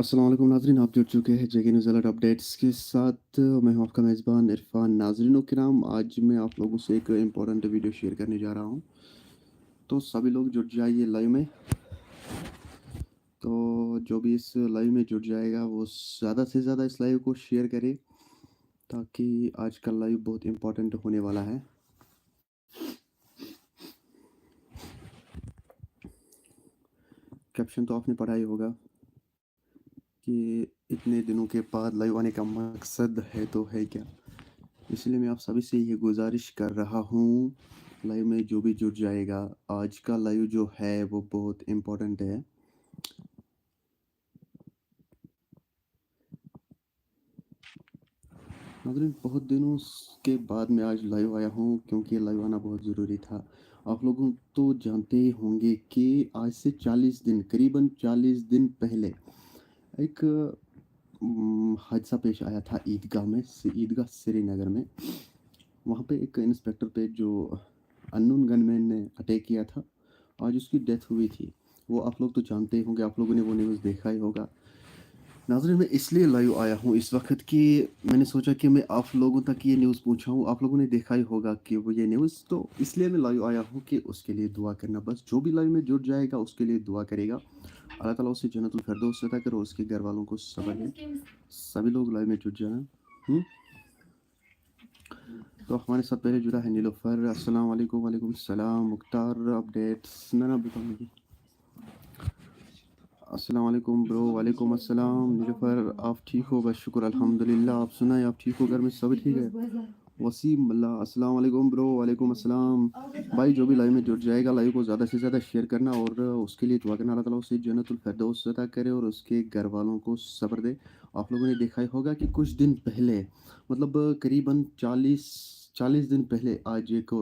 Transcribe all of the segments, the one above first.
अस्सलाम वालेकुम नाज़रीन, आप जुड़ चुके हैं जेके न्यूज़ अलर्ट अपडेट्स के साथ। मैं हूं आपका मेज़बान इरफान। नाज़रीनों किराम, आज मैं आप लोगों से एक इम्पोर्टेंट वीडियो शेयर करने जा रहा हूं, तो सभी लोग जुड़ जाइए लाइव में। तो जो भी इस लाइव में जुड़ जाएगा वो ज़्यादा से ज़्यादा इस लाइव को शेयर करे, ताकि आज का लाइव बहुत इम्पोर्टेंट होने वाला है। कैप्शन तो आपने पढ़ा ही होगा कि इतने दिनों के बाद लाइव आने का मकसद है तो है क्या। इसलिए मैं आप सभी से ये गुजारिश कर रहा हूँ, लाइव में जो भी जुड़ जाएगा, आज का लाइव जो है वो बहुत इम्पोर्टेंट है। नाज़रीन, बहुत दिनों के बाद मैं आज लाइव आया हूँ, क्योंकि लाइव आना बहुत ज़रूरी था। आप लोग तो जानते ही होंगे कि आज से 40 दिन, करीबन 40 दिन पहले एक हादसा पेश आया था ईदगाह में, ईदगाह श्रीनगर में। वहाँ पे एक इंस्पेक्टर पे जो अननोन गनमैन ने अटैक किया था, आज उसकी डेथ हुई थी। वो आप लोग तो जानते ही होंगे, आप लोगों ने वो न्यूज़ देखा ही होगा। नाज़रीन, मैं इसलिए लाइव आया हूँ इस वक़्त कि मैंने सोचा कि मैं आप लोगों तक ये न्यूज़ पहुँचाऊँ। आप लोगों ने देखा ही होगा कि वो ये न्यूज़, तो इसलिए मैं लाइव आया हूँ कि उसके लिए दुआ करना। बस जो भी लाइव में जुड़ जाएगा उसके लिए दुआ करेगा। अल्लाह ताला उसे जन्नतुल फिरदौस अता करे और उसके घरवालों को सब्र दे। सभी लोग लाइव में जुड़ जाएँ। हुँ? तो हमारे साथ पहले जुड़ा है नीलोफ़र। अस्सलाम वालेकुम। वालेकुम सलाम। मुख्तार अपडेट्स ना बताऊँगी। अस्सलाम वालेकुम ब्रो। वालेकुम अस्सलाम। नीलोफ़र, आप ठीक हो? बस शुक्र अल्हम्दुलिल्लाह। आप सुनाएँ, आप ठीक हो? घर में सब ठीक है? वसीम मल्ला, अस्सलाम वालेकुम ब्रो। वालेकुम अस्सलाम। भाई, जो भी लाइव में जुड़ जाएगा, लाइव को ज़्यादा से ज़्यादा शेयर करना और उसके लिए दुआ करना, अल्लाह ताला उसे जन्नतुल फिरदौस अता करे और उसके घर वालों को सब्र दे। आप लोगों ने देखा ही होगा कि कुछ दिन पहले, मतलब करीबन 40 दिन पहले, आज एक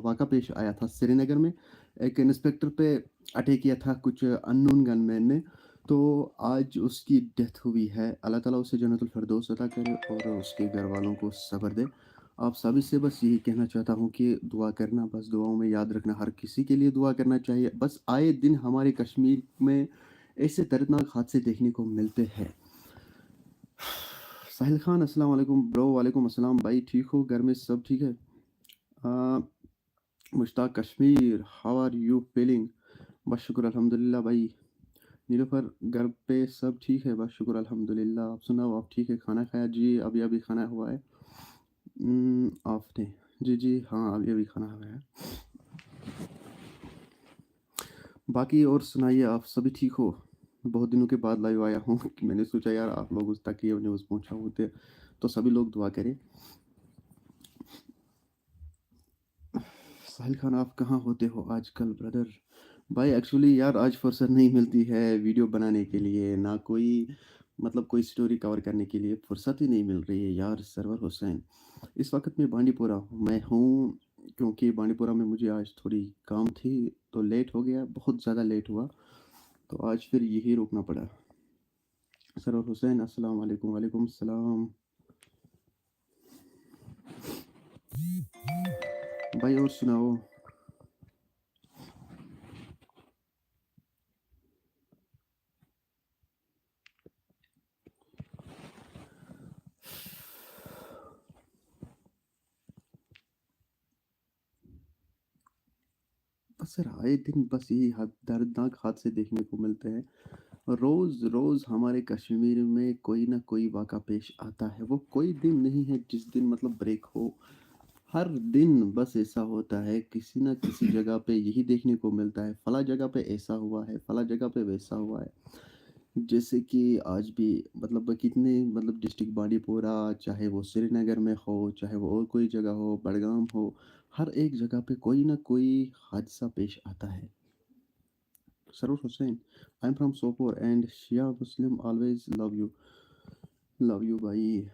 वाक़ा पेश आया था श्रीनगर में। एक इंस्पेक्टर पे अटैक किया था कुछ अननोन गनमैन ने। तो आज उसकी डेथ हुई है। अल्लाह ताला उसे जन्नतुल फिरदौस अता करे और उसके घर वालों को सब्र दे। आप सभी से बस यही कहना चाहता हूँ कि दुआ करना, बस दुआओं में याद रखना, हर किसी के लिए दुआ करना चाहिए। बस आए दिन हमारे कश्मीर में ऐसे दर्दनाक हादसे देखने को मिलते हैं। साहिल खान, अस्सलाम वालेकुम ब्रो। वालेकुम अस्सलाम। भाई, ठीक हो? घर में सब ठीक है? अ, Mushtaq Kashmir, how are you feeling? बस शुक्र अल्हम्दुलिल्लाह भाई। नीलोफ़र, घर पे सब ठीक है? बस शुक्र अल्हम्दुलिल्लाह। आप सुनाओ, आप ठीक है? खाना खाया? जी, अभी-अभी खाना हुआ है। आपने? जी, जी, हाँ, अभी-अभी खाना हुआ है। बाकी और सुनाइए, आप सभी ठीक हो? बहुत दिनों के बाद लाइव आया हूँ कि मैंने सोचा यार आप लोगों तक ये न्यूज़ पहुँचाऊँ, तो सभी लोग दुआ करें। साहिल खान, आप कहाँ होते हो आजकल ब्रदर? भाई, एक्चुअली यार आज फुर्सत नहीं मिलती है वीडियो बनाने के लिए, ना कोई, मतलब कोई स्टोरी कवर करने के लिए फुर्सत ही नहीं मिल रही है यार। सरवर हुसैन, इस वक्त मैं बांडीपुरा में हूँ, क्योंकि बांडीपुरा में मुझे आज थोड़ी काम थी, तो लेट हो गया, बहुत ज़्यादा लेट हुआ, तो आज फिर यही रुकना पड़ा। सरवर हुसैन, अस्सलाम वालेकुम। वालेकुम सलाम। भाई और सुनाओ। बस यार आए दिन बस यही दर्दनाक हादसे देखने को मिलते हैं। रोज़ रोज़ हमारे कश्मीर में कोई ना कोई वाक़ा पेश आता है। वो कोई दिन नहीं है जिस दिन मतलब ब्रेक हो। हर दिन बस ऐसा होता है, किसी ना किसी जगह पे यही देखने को मिलता है, फला जगह पे ऐसा हुआ है, फला जगह पे वैसा हुआ है। जैसे कि आज भी, मतलब कितने, मतलब डिस्ट्रिक्ट बांडीपुरा, चाहे वो श्रीनगर में हो, चाहे वो और कोई जगह हो, बड़गाम हो, हर एक जगह पे कोई ना कोई हादसा पेश आता है। Sarur Hussain, I'm from Sopore and Shia Muslim always love you. Love you भाई।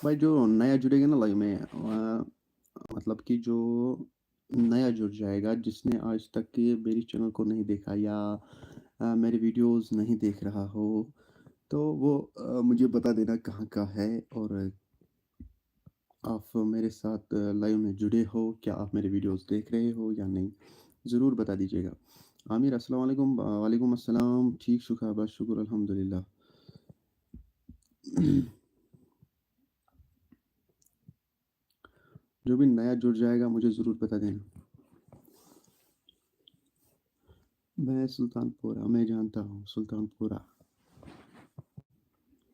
भाई, जो नया जुड़ेगा ना लाइव में, मतलब कि जो नया जुड़ जाएगा, जिसने आज तक ये मेरी चैनल को नहीं देखा या मेरे वीडियोस नहीं देख रहा हो, तो वो मुझे बता देना कहाँ का है, और आप मेरे साथ लाइव में जुड़े हो, क्या आप मेरे वीडियोस देख रहे हो या नहीं, ज़रूर बता दीजिएगा। आमिर अस्सलाम वालेकुम। वालेकुम अस्सलाम। ठीक शुक्र बस शुक्र अल्हम्दुलिल्लाह। जो भी नया जुड़ जाएगा मुझे ज़रूर बता देना। मैं सुल्तानपुरा, मैं जानता हूँ सुल्तानपुरा।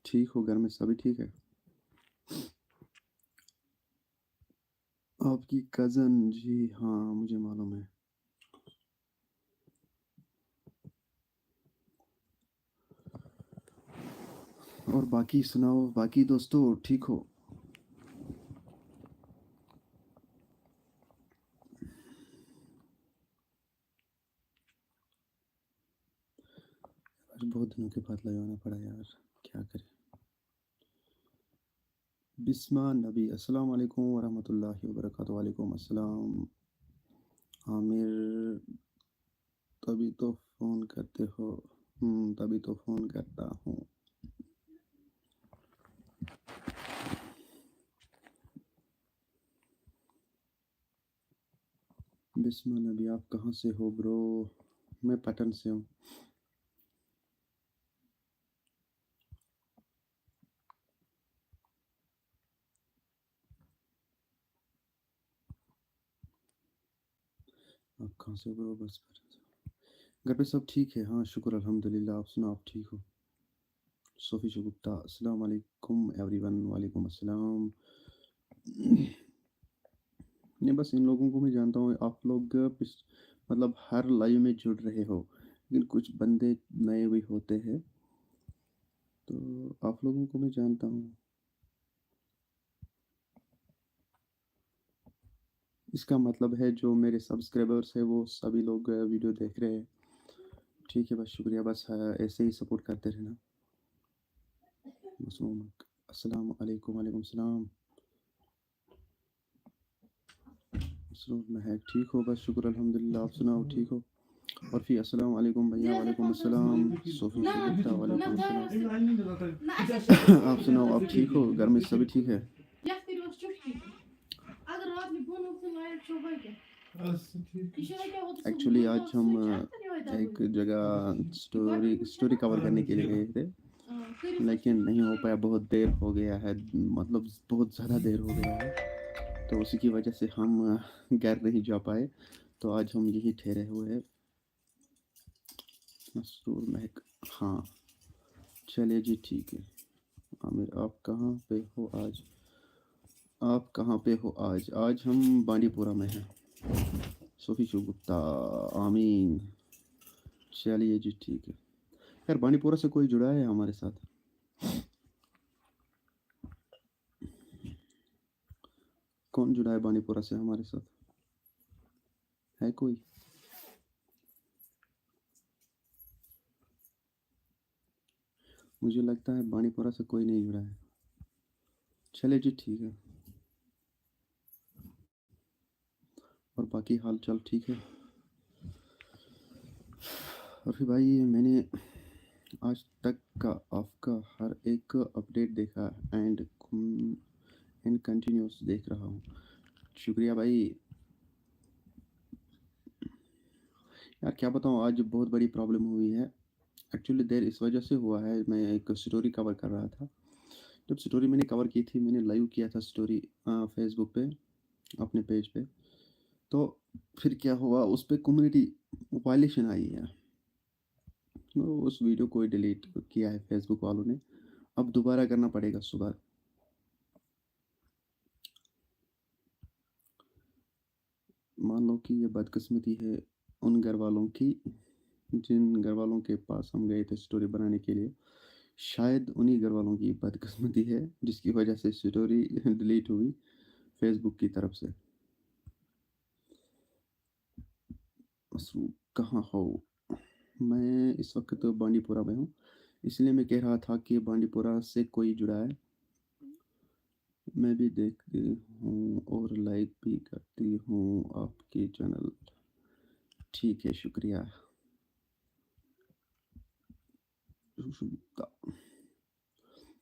ठीक हो? घर में सभी ठीक है? आपकी कज़न? जी हाँ, मुझे मालूम है। और बाकी सुनाओ, बाकी दोस्तों ठीक हो? आज बहुत दिनों के बाद लगाना पड़ा यार, क्या करें। बिस्मा नबी अस्सलाम वालेकुम वरहमतुल्लाहि वबरकातुहू। वालेकुम अस्सलाम। आमिर तभी तो फ़ोन करते हो? तभी तो फ़ोन करता हूँ। बिस्मा नबी आप कहाँ से हो ब्रो? मैं पटन से हूँ। आप कहाँ से हो ब्रो? बस पटन से। घर पे सब ठीक है? हाँ शुक्र अल्हम्दुलिल्लाह। आप सुनाओ आप ठीक हो? सोफ़ी गुप्ता अस्सलाम वालेकुम एवरीवन। वालेकुम अस्सलाम। नहीं बस इन लोगों को मैं जानता हूँ। आप लोग मतलब हर लाइव में जुड़ रहे हो, लेकिन कुछ बंदे नए भी होते हैं, तो आप लोगों को मैं जानता हूँ। इसका मतलब है जो मेरे सब्सक्राइबर्स हैं वो सभी लोग वीडियो देख रहे हैं। ठीक है बस शुक्रिया। बस ऐसे ही सपोर्ट करते रहना। मसरूम अस्सलाम वालेकुम। वालेकुम सलाम। मसरूम महक ठीक हो? बस शुक्र अल्हम्दुलिल्लाह। आप सुनाओ ठीक हो? और फिर अस्सलाम वालेकुम भैया। वालेकुम अस्सलाम। सोफ़ी गुप्ता वालेकुम अस्सलाम। आप सुनाओ आप ठीक हो? घर में सभी ठीक है? एक्चुअली आज हम एक जगह स्टोरी स्टोरी कवर करने के लिए गए थे, लेकिन नहीं हो पाया। बहुत देर हो गया है, मतलब बहुत ज़्यादा देर हो गया है, तो उसी की वजह से हम घर नहीं जा पाए। तो आज हम यही ठहरे हुए हैं। मसरूर महक हाँ, चलिए जी ठीक है। आमिर आप कहाँ पे हो आज? आप कहाँ पे हो आज? आज हम बांडीपुरा में हैं। सोफी गुप्ता आमीन। चलिए जी ठीक है। यार बांडीपुरा से कोई जुड़ा है हमारे साथ? कौन जुड़ा है बांडीपुरा से हमारे साथ? है कोई? मुझे लगता है बांडीपुरा से कोई नहीं जुड़ा है। चलिए जी ठीक है। और बाकी हाल चाल ठीक है? और फिर भाई मैंने आज तक का आपका हर एक अपडेट देखा एंड कंटिन्यूस देख रहा हूँ। शुक्रिया भाई। यार क्या बताऊँ, आज बहुत बड़ी प्रॉब्लम हुई है। एक्चुअली देर इस वजह से हुआ है, मैं एक स्टोरी कवर कर रहा था। जब स्टोरी मैंने कवर की थी, मैंने लाइव किया था स्टोरी फेसबुक पे, अपने पेज पे। तो फिर क्या हुआ, उस पे कम्युनिटी वायलेशन आई है, तो उस वीडियो को डिलीट किया है फेसबुक वालों ने। अब दोबारा करना पड़ेगा सुबह। मान लो कि ये बदकिस्मती है उन घर वालों की जिन घर वालों के पास हम गए थे स्टोरी बनाने के लिए। शायद उन्हीं घर वालों की बदकिस्मती है जिसकी वजह से स्टोरी डिलीट हुई फेसबुक की तरफ से। मसरूफ़ कहाँ हो? मैं इस वक्त तो बांडीपुरा में हूँ, इसलिए मैं कह रहा था कि बांडीपुरा से कोई जुड़ा है। मैं भी देखती हूँ और लाइक भी करती हूँ आपके चैनल। ठीक है शुक्रिया।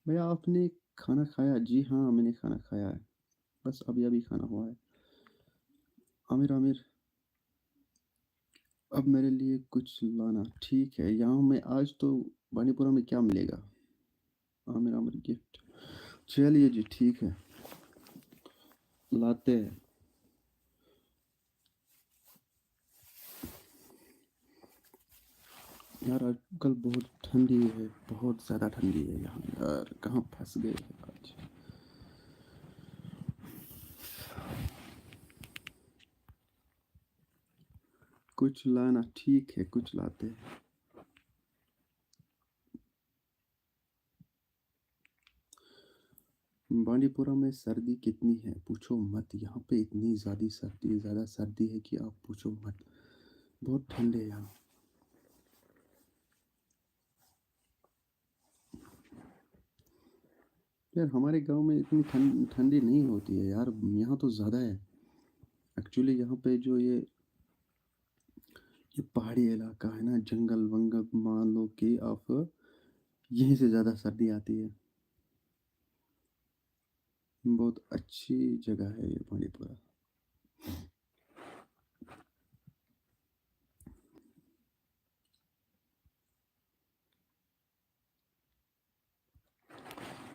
भैया आपने खाना खाया? जी हाँ मैंने खाना खाया है, बस अभी अभी खाना हुआ है। आमिर आमिर अब मेरे लिए कुछ लाना ठीक है। यहाँ मैं आज तो बांडीपुरा में क्या मिलेगा? आमिर आमिर गिफ्ट। चलिए जी ठीक है, लाते हैं। यार आजकल बहुत ठंडी है, बहुत ज़्यादा ठंडी है यहाँ। यार कहाँ फंस गए हैं आज। कुछ लाना ठीक है, कुछ लाते हैं। बांडीपुरा में सर्दी कितनी है पूछो मत। यहाँ पे इतनी ज़्यादा सर्दी है कि आप पूछो मत। बहुत ठंड है यहाँ। यार हमारे गांव में इतनी ठंडी नहीं होती है यार, यहाँ तो ज़्यादा है। एक्चुअली यहाँ पे जो ये पहाड़ी इलाका है ना, जंगल वंगल मान लो कि आप यहीं से ज़्यादा सर्दी आती है। बहुत अच्छी जगह है ये बांडीपुरा।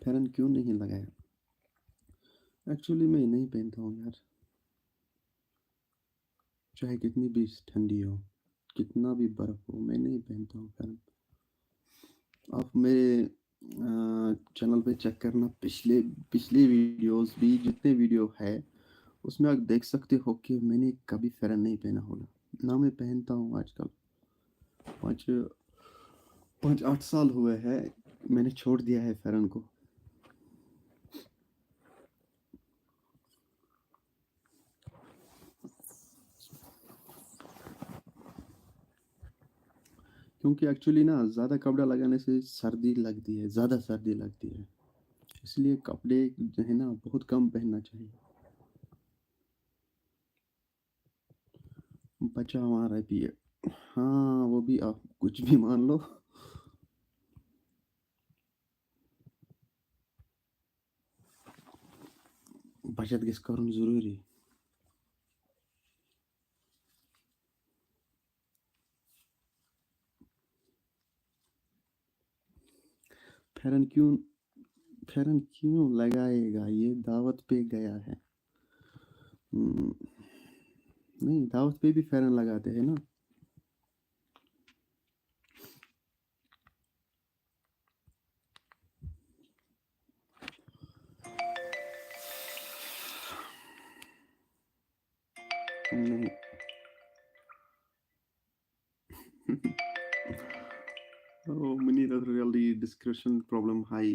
फैरन क्यों नहीं लगाया? एक्चुअली मैं नहीं पहनता हूँ यार, चाहे कितनी भी ठंडी हो, कितना भी बर्फ हो, मैं नहीं पहनता हूँ फैरन। आप मेरे चैनल पे चेक करना, पिछले पिछले वीडियोस भी जितने वीडियो है उसमें आप देख सकते हो कि मैंने कभी फैरन नहीं पहना होगा। ना मैं पहनता हूँ आजकल। पाँच 5-8 साल हुए हैं मैंने छोड़ दिया है फैरन को। क्योंकि एक्चुअली ना ज़्यादा कपड़ा लगाने से सर्दी लगती है, ज़्यादा सर्दी लगती है। इसलिए कपड़े जो है ना बहुत कम पहनना चाहिए। बचा हमारा भी है। हाँ वो भी आप कुछ भी मान लो। बचत किस करूँ ज़रूरी। फैरन क्यों फैरन क्यों लगाएगा, ये दावत पे गया है। हम्म, नहीं दावत पे भी फैरन लगाते हैं ना। नहीं। ओ मुनीर अली डिस्क्रिप्शन प्रॉब्लम हाई।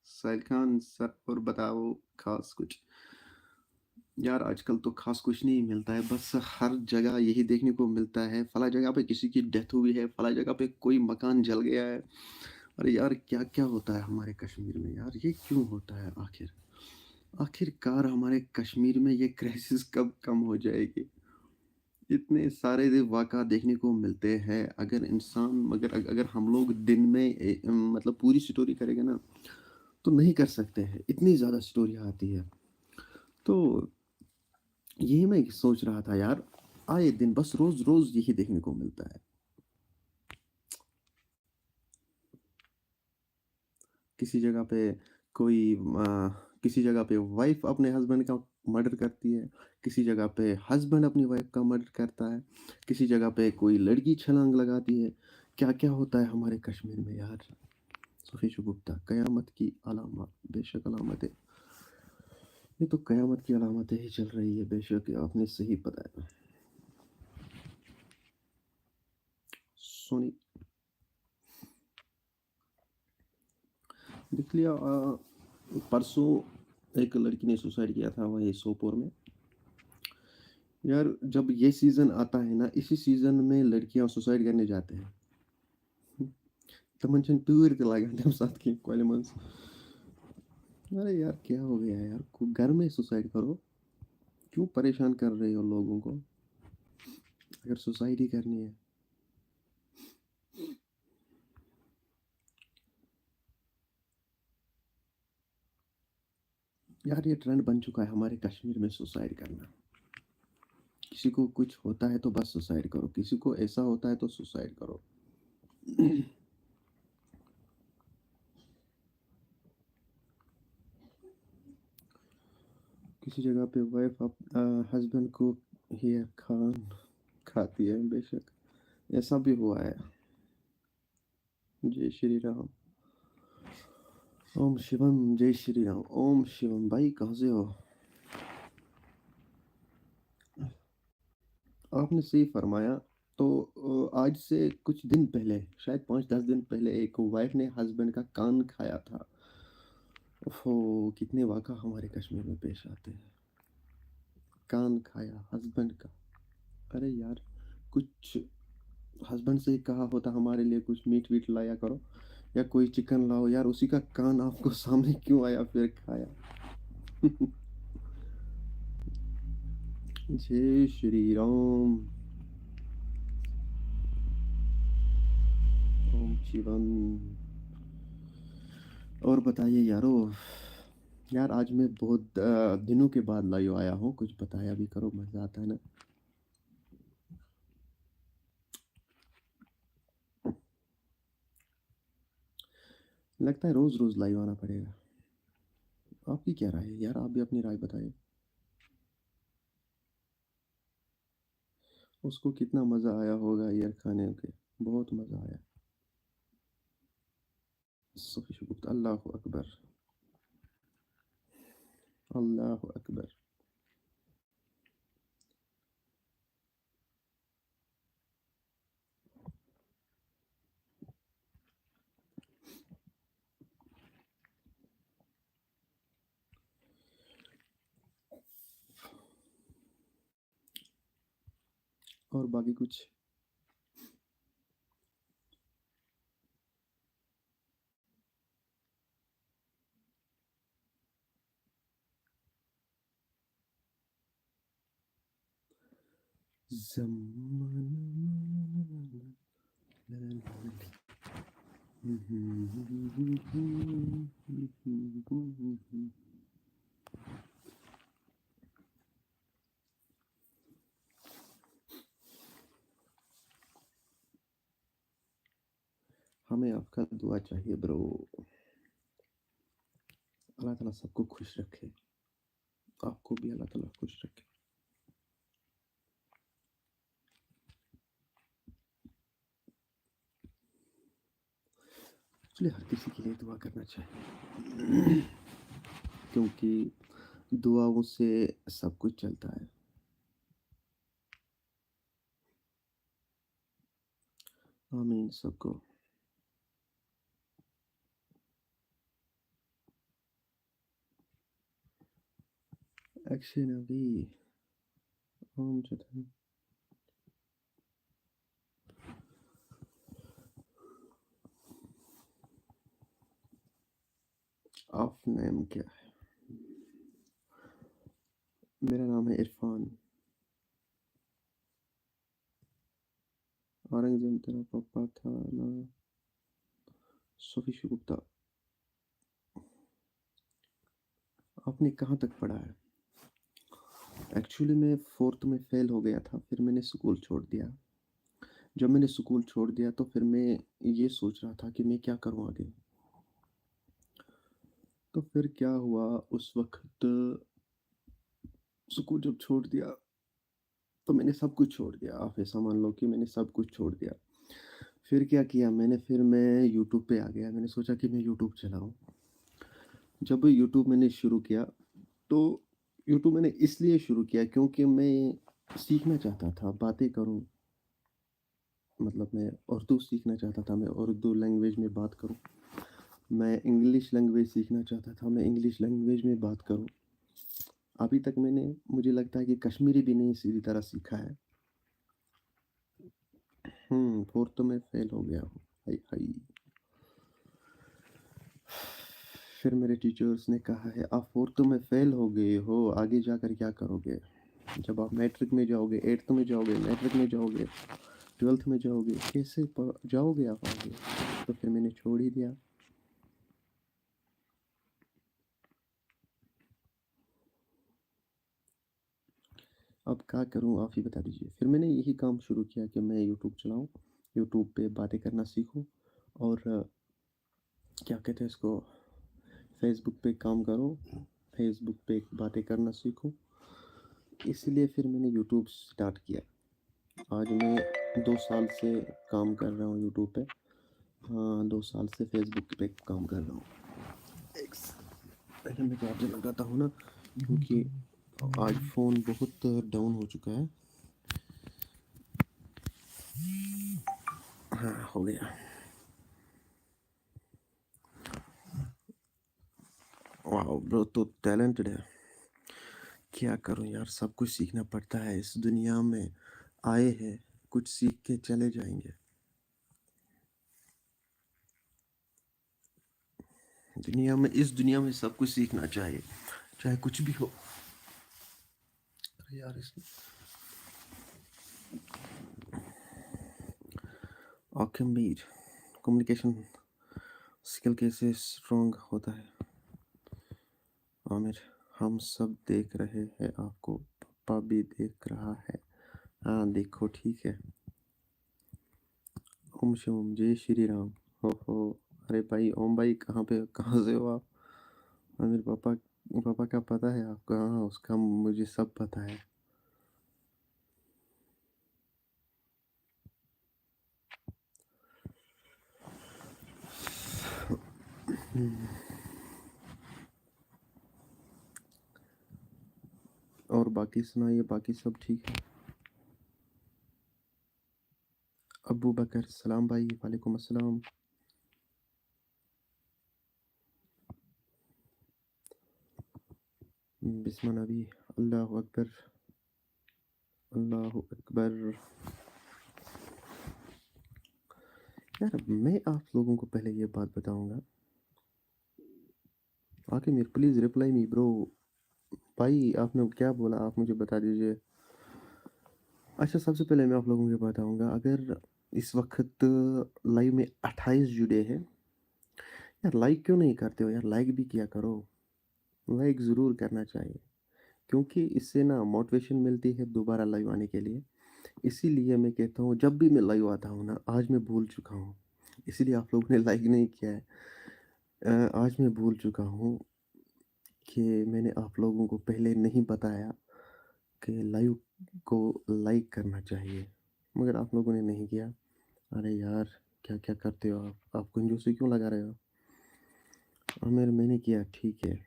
साहिल खान सर और बताओ खास कुछ। यार आजकल तो खास कुछ नहीं मिलता है, बस हर जगह यही देखने को मिलता है, फला जगह पे किसी की डेथ हुई है, फला जगह पे कोई मकान जल गया है। अरे यार क्या क्या होता है हमारे कश्मीर में यार, ये क्यों होता है आखिर? आखिरकार हमारे कश्मीर में ये क्राइसिस कब कम हो जाएगी? इतने सारे वाक़ा देखने को मिलते हैं। अगर इंसान मगर अगर हम लोग दिन में मतलब पूरी स्टोरी करेंगे ना, तो नहीं कर सकते हैं, इतनी ज़्यादा स्टोरियाँ आती है। तो यही मैं सोच रहा था यार, आए दिन बस रोज़-रोज़ यही देखने को मिलता है। किसी जगह पे कोई किसी जगह पे वाइफ़ अपने हस्बैंड का मर्डर करती है, किसी जगह पे हस्बैंड अपनी वाइफ़ का मर्डर करता है, किसी जगह पे कोई लड़की छलांग लगाती है। क्या-क्या होता है हमारे कश्मीर में यार। सुफी गुप्ता, कयामत की अलामत, बेशक अलामतें। ये तो कयामत की अलामतें ही चल रही है, बेशक आपने सही बताया। सोनी देख लिया परसों एक लड़की ने सुसाइड किया था वहीं सोपोर में। यार जब ये सीज़न आता है ना, इसी सीज़न में लड़कियाँ सुसाइड करने जाते हैं। तमन छन तूर ते लागन तम साथ की कॉलेज मंस। अरे यार क्या हो गया यार, घर में सुसाइड करो। क्यों परेशान कर रहे हो लोगों को? अगर सुसाइड ही करनी है। यार ये ट्रेंड बन चुका है हमारे कश्मीर में सुसाइड करना। किसी को कुछ होता है तो बस सुसाइड करो, किसी को ऐसा होता है तो सुसाइड करो। किसी जगह पे वाइफ हस्बैंड को हेयर खाती है, बेशक ऐसा भी हुआ है। जय श्री राम। ओम शिवम, जय श्री राम। ओम शिवम भाई, कहाँ से हो? आपने सही फरमाया। तो आज से कुछ दिन पहले, शायद 5-10 दिन पहले, एक वाइफ ने हस्बैंड का कान खाया था। ओहो, कितने वाक़ा हमारे कश्मीर में पेश आते हैं। कान खाया हस्बैंड का। अरे यार, कुछ हस्बैंड से ही कहा होता हमारे लिए कुछ मीट वीट लाया करो, या कोई चिकन लाओ यार, उसी का कान आपको सामने क्यों आया फिर खाया? जय श्री राम। ओम शिवम। और बताइए यारो। यार आज मैं बहुत दिनों के बाद लाइव आया हूँ, कुछ बताया भी करो, मजा आता है ना। लगता है रोज रोज लाइव आना पड़ेगा। आपकी क्या राय है यार? आप भी अपनी राय बताइए। उसको कितना मजा आया होगा यार खाने के। बहुत मजा आया। सफी शुक्र, अल्लाह अकबर। अल्लाह अकबर। और बाकी कुछ? हमें आपका दुआ चाहिए ब्रो। अल्लाह ताला सबको खुश रखे, आपको भी अल्लाह ताला खुश रखे। इसलिए हर किसी के लिए दुआ करना चाहिए, क्योंकि दुआओं से सब कुछ चलता है। आमीन सबको। एक्शन अभी। ओम जतन। ऑफ नेम क्या है? मेरा नाम है इरफान। औरंगजेब तेरा पापा था ना? सफी गुप्ता। आपने कहाँ तक पढ़ा है? एक्चुअली मैं 4th में फेल हो गया था, फिर मैंने स्कूल छोड़ दिया। जब मैंने स्कूल छोड़ दिया तो फिर मैं ये सोच रहा था कि मैं क्या करूँ आगे। तो फिर क्या हुआ उस वक़्त, स्कूल जब छोड़ दिया तो मैंने सब कुछ छोड़ दिया। आप ऐसा मान लो कि मैंने सब कुछ छोड़ दिया। फिर क्या किया मैंने, फिर मैं यूट्यूब पे आ गया। मैंने सोचा कि मैं यूट्यूब चलाऊँ। जब यूट्यूब मैंने शुरू किया, तो यूट्यूब मैंने इसलिए शुरू किया क्योंकि मैं सीखना चाहता था, बातें करूँ। मतलब मैं उर्दू सीखना चाहता था, मैं उर्दू लैंग्वेज में बात करूँ। मैं इंग्लिश लैंग्वेज सीखना चाहता था, मैं इंग्लिश लैंग्वेज में बात करूँ। अभी तक मैंने, मुझे लगता है कि कश्मीरी भी नहीं सीधी तरह सीखा है। 4th तो मैं फेल हो गया हूँ। हाय हाय। फिर मेरे टीचर्स ने कहा है आप 4th में फेल हो गए हो, आगे जाकर क्या करोगे? जब आप मैट्रिक में जाओगे, 8th में जाओगे, मैट्रिक में जाओगे, 12th में जाओगे, कैसे जाओगे आप आगे? तो फिर मैंने छोड़ ही दिया। अब क्या करूँ आप ही बता दीजिए। फिर मैंने यही काम शुरू किया कि मैं यूट्यूब चलाऊँ, यूट्यूब पे बातें करना सीखूँ और क्या कहते हैं इसको, फ़ेसबुक पे काम करूँ, फ़ेसबुक पे बातें करना सीखूँ। इसलिए फिर मैंने यूट्यूब स्टार्ट किया। आज मैं 2 साल से काम कर रहा हूँ यूट्यूब पे। हाँ, 2 साल से फ़ेसबुक पे काम कर रहा हूँ। एक सेकंड में चार्जर लगाता हूँ ना, क्योंकि आज फ़ोन बहुत डाउन हो चुका है। हाँ, हो गया। वाओ! ब्रो तो टैलेंटेड है। क्या करूँ यार, सब कुछ सीखना पड़ता है। इस दुनिया में आए हैं, कुछ सीख के चले जाएँगे। इस दुनिया में सब कुछ सीखना चाहिए, चाहे कुछ भी हो। अरे यार इसमें आखिर कम्युनिकेशन स्किल कैसे स्ट्रॉन्ग होता है? आमिर, हम सब देख रहे हैं आपको, पापा भी देख रहा है। हाँ, देखो ठीक है। ओम शिवम, जय श्री राम। हो, अरे भाई ओम भाई, कहाँ से हो आप? आमिर, पापा पापा का पता है आपको? हाँ, उसका मुझे सब पता है। और बाकी सुनाइए, बाकी सब ठीक है? अबू बकर सलाम भाई, वालेकुम अस्सलाम। बिस्मिल्लाह नबी, अल्लाह अकबर, अल्लाह अकबर। यार मैं आप लोगों को पहले ये बात बताऊंगा, आके मेरे प्लीज़ रिप्लाई मी ब्रो। भाई आपने क्या बोला, आप मुझे बता दीजिए। अच्छा, सबसे पहले मैं आप लोगों को बताऊंगा, अगर इस वक्त लाइव में 28 जुड़े हैं, यार लाइक क्यों नहीं करते हो यार? लाइक भी किया करो, लाइक ज़रूर करना चाहिए, क्योंकि इससे ना मोटिवेशन मिलती है दोबारा लाइव आने के लिए। इसीलिए मैं कहता हूँ, जब भी मैं लाइव आता हूँ ना, आज मैं भूल चुका हूँ, इसीलिए आप लोगों ने लाइक नहीं किया है। आज मैं भूल चुका हूँ कि मैंने आप लोगों को पहले नहीं बताया कि लाइव को लाइक करना चाहिए, मगर आप लोगों ने नहीं किया। अरे यार, क्या करते हो आप कंजूसी क्यों लगा रहे हो? आमिर, मैंने किया, ठीक है,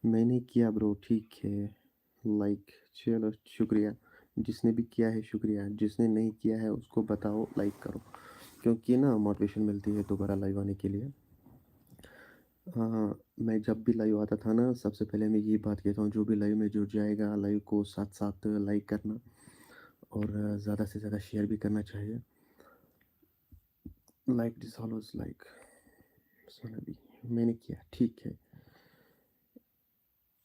मैंने किया ब्रो, ठीक है। लाइक, चलो शुक्रिया। जिसने भी किया है शुक्रिया, जिसने नहीं किया है उसको बताओ लाइक करो, क्योंकि ना मोटिवेशन मिलती है दोबारा लाइव आने के लिए। हाँ, मैं जब भी लाइव आता था ना, सबसे पहले मैं यही बात कहता हूँ, जो भी लाइव में जुड़ जाएगा, लाइव को साथ साथ लाइक करना और ज़्यादा से ज़्यादा शेयर भी करना चाहिए। Like this always like. सुना भी, मैंने किया, ठीक है।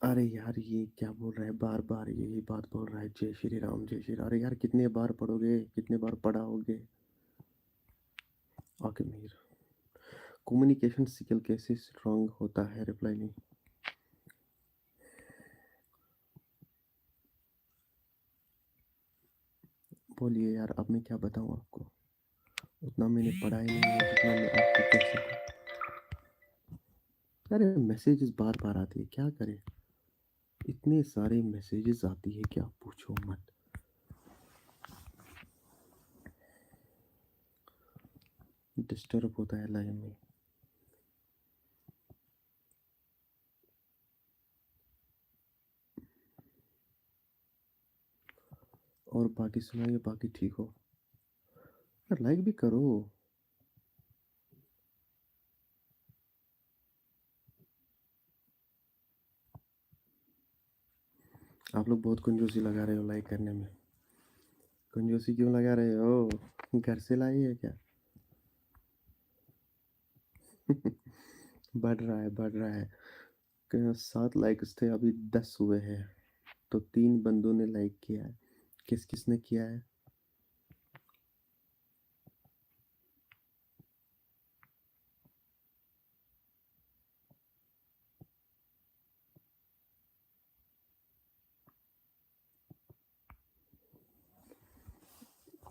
अरे यार, ये क्या बोल रहा है, बार बार यही बात बोल रहा है, जय श्री राम जय श्री राम। अरे यार, कितने बार पढ़ोगे, कितने बार पढ़ाओगे? ओके मीर, कम्युनिकेशन स्किल कैसे स्ट्रांग होता है? रिप्लाई नहीं। बोलिए यार, अब मैं क्या बताऊँ आपको, उतना मैंने पढ़ा ही नहीं है जितना मैं आपको कह सकूँ। अरे मैसेजेस बार बार आती है, क्या करें, इतने सारे मैसेजेस आती है कि आप पूछो मत। डिस्टर्ब होता है लाइन में। और बाकी सुनाइए, बाकी ठीक हो? यार लाइक भी करो। आप लोग बहुत कंजूसी लगा रहे हो लाइक करने में। कंजूसी क्यों लगा रहे हो? घर से लाई है क्या? बढ़ रहा है, बढ़ रहा है। 7 लाइक्स थे, अभी 10 हुए हैं, तो 3 बंदों ने लाइक किया है। किस किस ने किया है?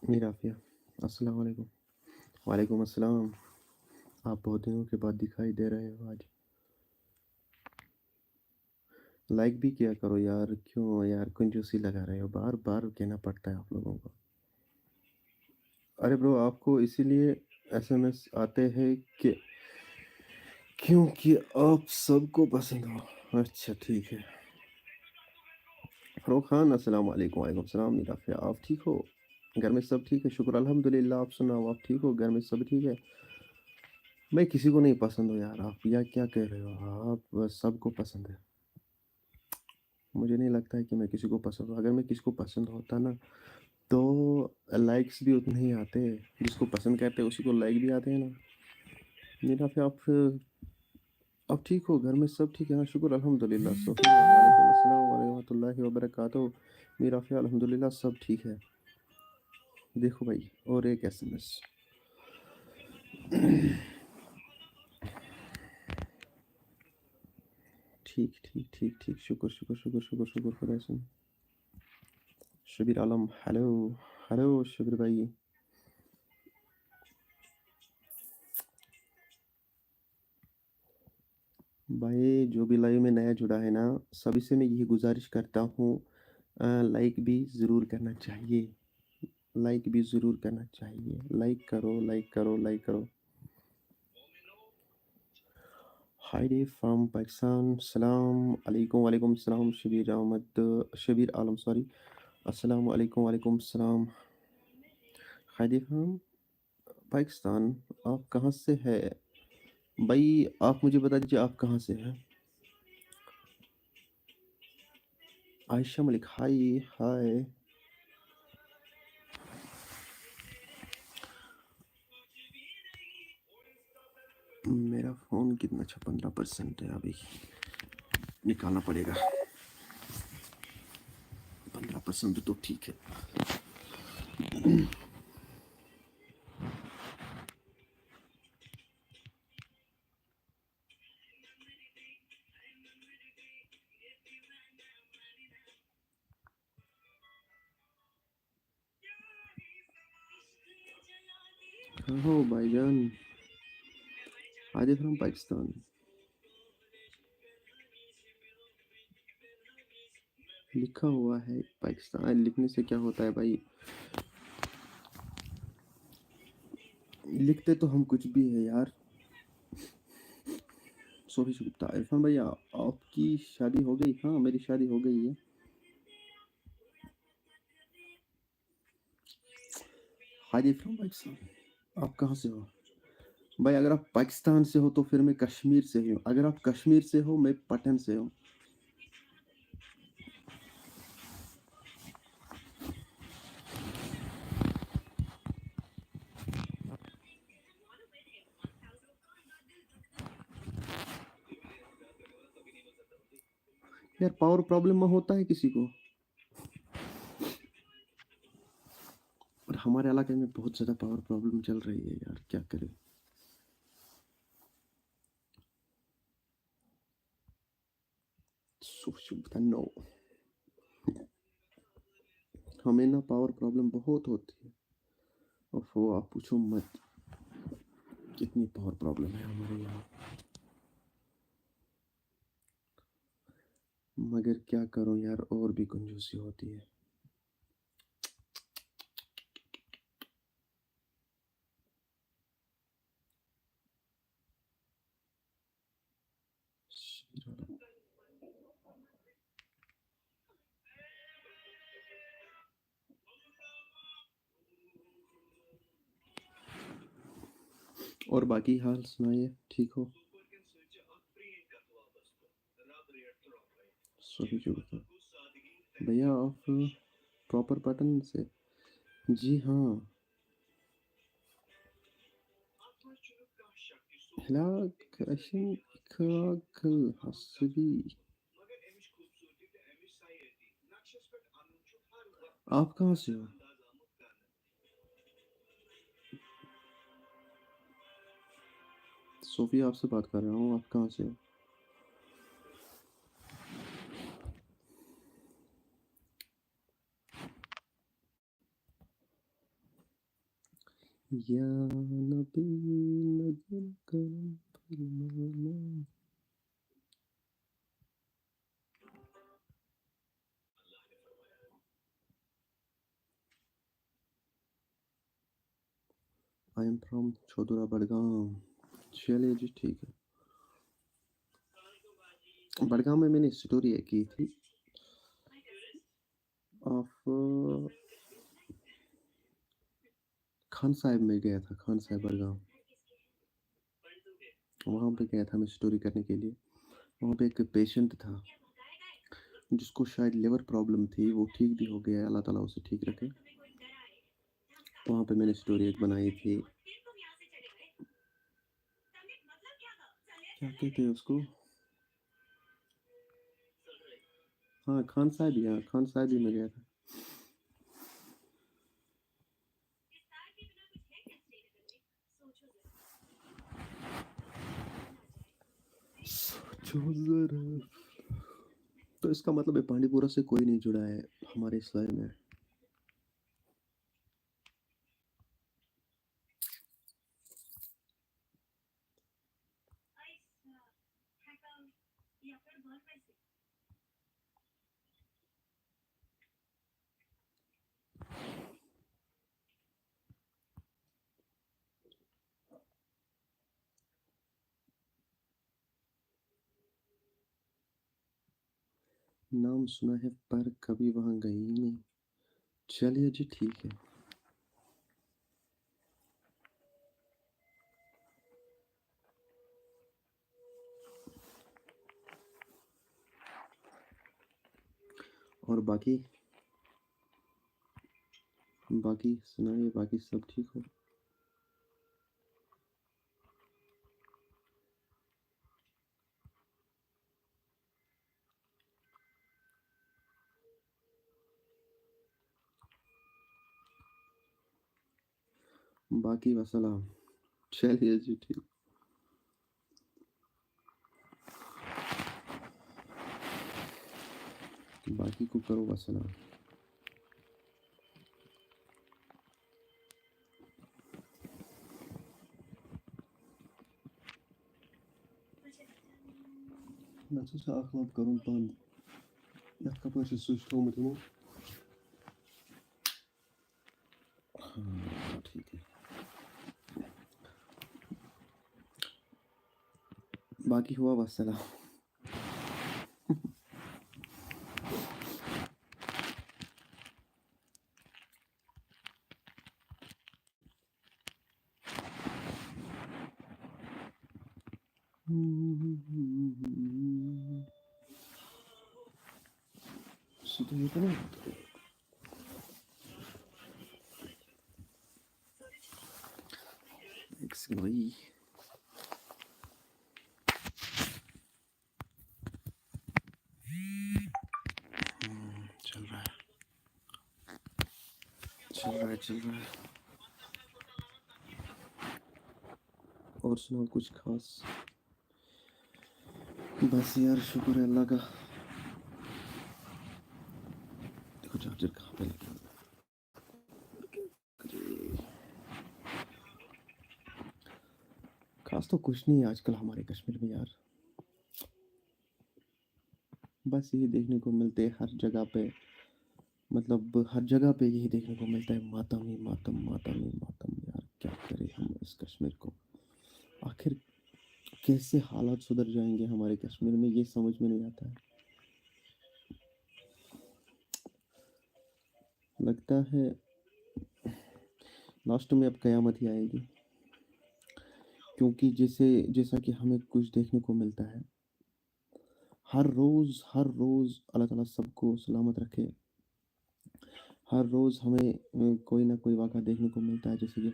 मीरा आफिया, अस्सलाम वालेकुम। वालेकुम अस्सलाम। आप बहुत दिनों के बाद दिखाई दे रहे हो आज। लाइक भी किया करो यार, क्यों यार कंजूसी लगा रहे हो, बार-बार कहना पड़ता है आप लोगों को। अरे ब्रो, आपको इसीलिए एसएमएस आते हैं कि क्योंकि आप सबको पसंद हो। अच्छा ठीक है। फ़रोख़ खान अस्सलाम वालेकुम। वालेकुम सलाम मीरा आफिया, आप ठीक हो? घर में सब ठीक है? शुक्र अल्हम्दुलिल्लाह। आप सुनाओ, आप ठीक हो? घर में सब ठीक है? मैं किसी को नहीं पसंद हूँ यार, आप या क्या कह रहे हो? आप सबको पसंद है। मुझे नहीं लगता है कि मैं किसी को पसंद हूँ। अगर मैं किसी को पसंद होता ना, तो लाइक्स भी उतने ही आते। जिसको पसंद करते हैं उसी को लाइक भी आते हैं ना। मीरा आफिया, आप ठीक हो? घर में सब ठीक है? हाँ, शुक्र अल्हम्दुलिल्लाह सब ठीक है। वालेकुम अस्सलाम व रहमतुल्लाहि व बरकातहू। मीरा आफिया, अल्हम्दुलिल्लाह सब ठीक है। देखो भाई, और एक एसएमएस। ठीक, ठीक, ठीक, ठीक। शुक्र, शुक्र, शुक्र, शुक्र, शुक्र खुदा से। शबीर आलम, हेलो, हेलो शबीर भाई। भाई जो भी लाइव में नया जुड़ा है ना, सभी से मैं यही गुजारिश करता हूँ, लाइक भी ज़रूर करना चाहिए। लाइक भी ज़रूर करना चाहिए। लाइक करो, लाइक करो, लाइक करो। हाइडी फ्रॉम पाकिस्तान, सलाम अलैकुम। वालेकुम सलाम शबीर अहमद, शबीर आलम सॉरी। अस्सलाम वालेकुम, वालेकुम सलाम। हाइडी फ्रॉम पाकिस्तान, आप कहाँ से है? भाई आप मुझे बता दीजिए आप कहाँ से हैं? आयशा मलिक, हाय, हाय। मेरा फ़ोन कितना अच्छा 15% है अभी, निकालना पड़ेगा। 15% तो ठीक है। कहाँ हो भाईजान? आदिफ फ्रॉम पाकिस्तान। लिखा हुआ है पाकिस्तान, लिखने से क्या होता है भाई? लिखते तो हम कुछ भी है यार। सोफी गुप्ता, इरफान भैया आपकी शादी हो गई? हाँ, मेरी शादी हो गई है। आदिफ फ्रॉम पाकिस्तान, आप कहाँ से हो? भाई अगर आप पाकिस्तान से हो तो फिर मैं कश्मीर से ही हूँ। अगर आप कश्मीर से हो, मैं पटन से हूँ। यार पावर प्रॉब्लम में होता है किसी को, और हमारे इलाके में बहुत ज़्यादा पावर प्रॉब्लम चल रही है यार, क्या करें? सोफी गुप्ता, नो, हमें ना पावर प्रॉब्लम बहुत होती है। ओफो, आप पूछो मत, कितनी पावर प्रॉब्लम है हमारे यहाँ। मगर क्या करूँ यार, और भी कंजूसी होती है। और बाकी हाल सुनाइए, ठीक हो? सभी जो बता भैया, आप प्रॉपर पैटर्न से? जी हाँ। हिलाक अशन इखलाकल हसबी। आप कहाँ से हो? सोफी आपसे बात कर रहा हूँ, आप कहाँ से हो? या नबी नजर करम फरमाना। I am from Chadoora Budgam. चलिए जी ठीक है। बड़गाम में मैंने स्टोरी एक की थी ऑफ खान साहब में गया था, खान साहब बड़गाम। वहाँ पे गया था मैं स्टोरी करने के लिए। वहाँ पे एक पेशेंट था जिसको शायद लिवर प्रॉब्लम थी, वो ठीक भी हो गया, अल्लाह ताला उसे ठीक रखे। वहाँ पे मैंने स्टोरी एक बनाई थी, क्या कहते हैं उसको, हाँ खान साहब ही, हाँ खान साहब ही में गया था। सोचो जरा। तो इसका मतलब है पांडीपुरा से कोई नहीं जुड़ा है हमारे इस लाइन में। नाम सुना है पर कभी वहाँ गई नहीं। चलिए जी ठीक है। और बाकी बाकी सुनाइए, बाकी सब ठीक हो? बाकी वसलाम। चलिए जी ठीक। बाकी को करो वसलाम। मैं सोचा अखलाप करूँ बंद, यह कपर से स्विच थोमुत यमो। हाँ ठीक है। बाकी हुआ वसलाम। सीधे ये तो नहीं। एक सेकंड भाई। चल रहा है, चल रहा है, चल रहा है। और सुनाओ कुछ खास? बस यार शुक्र है अल्लाह का। देखो चार्जर कहाँ पे लगा है? खास तो कुछ नहीं है आजकल हमारे कश्मीर में यार। बस यही देखने को मिलते हैं हर जगह पे, मतलब हर जगह पे यही देखने को मिलता है, मातम ही मातम, मातम ही मातम। यार क्या करें हम इस कश्मीर को, आखिर कैसे हालात सुधर जाएंगे हमारे कश्मीर में, ये समझ में नहीं आता है। लगता है लास्ट में अब कयामत ही आएगी, क्योंकि जैसे जैसा कि हमें कुछ देखने को मिलता है हर रोज़ अल्लाह ताला सबको सलामत रखे। हर रोज़ हमें कोई ना कोई वाक़ा देखने को मिलता है, जैसे कि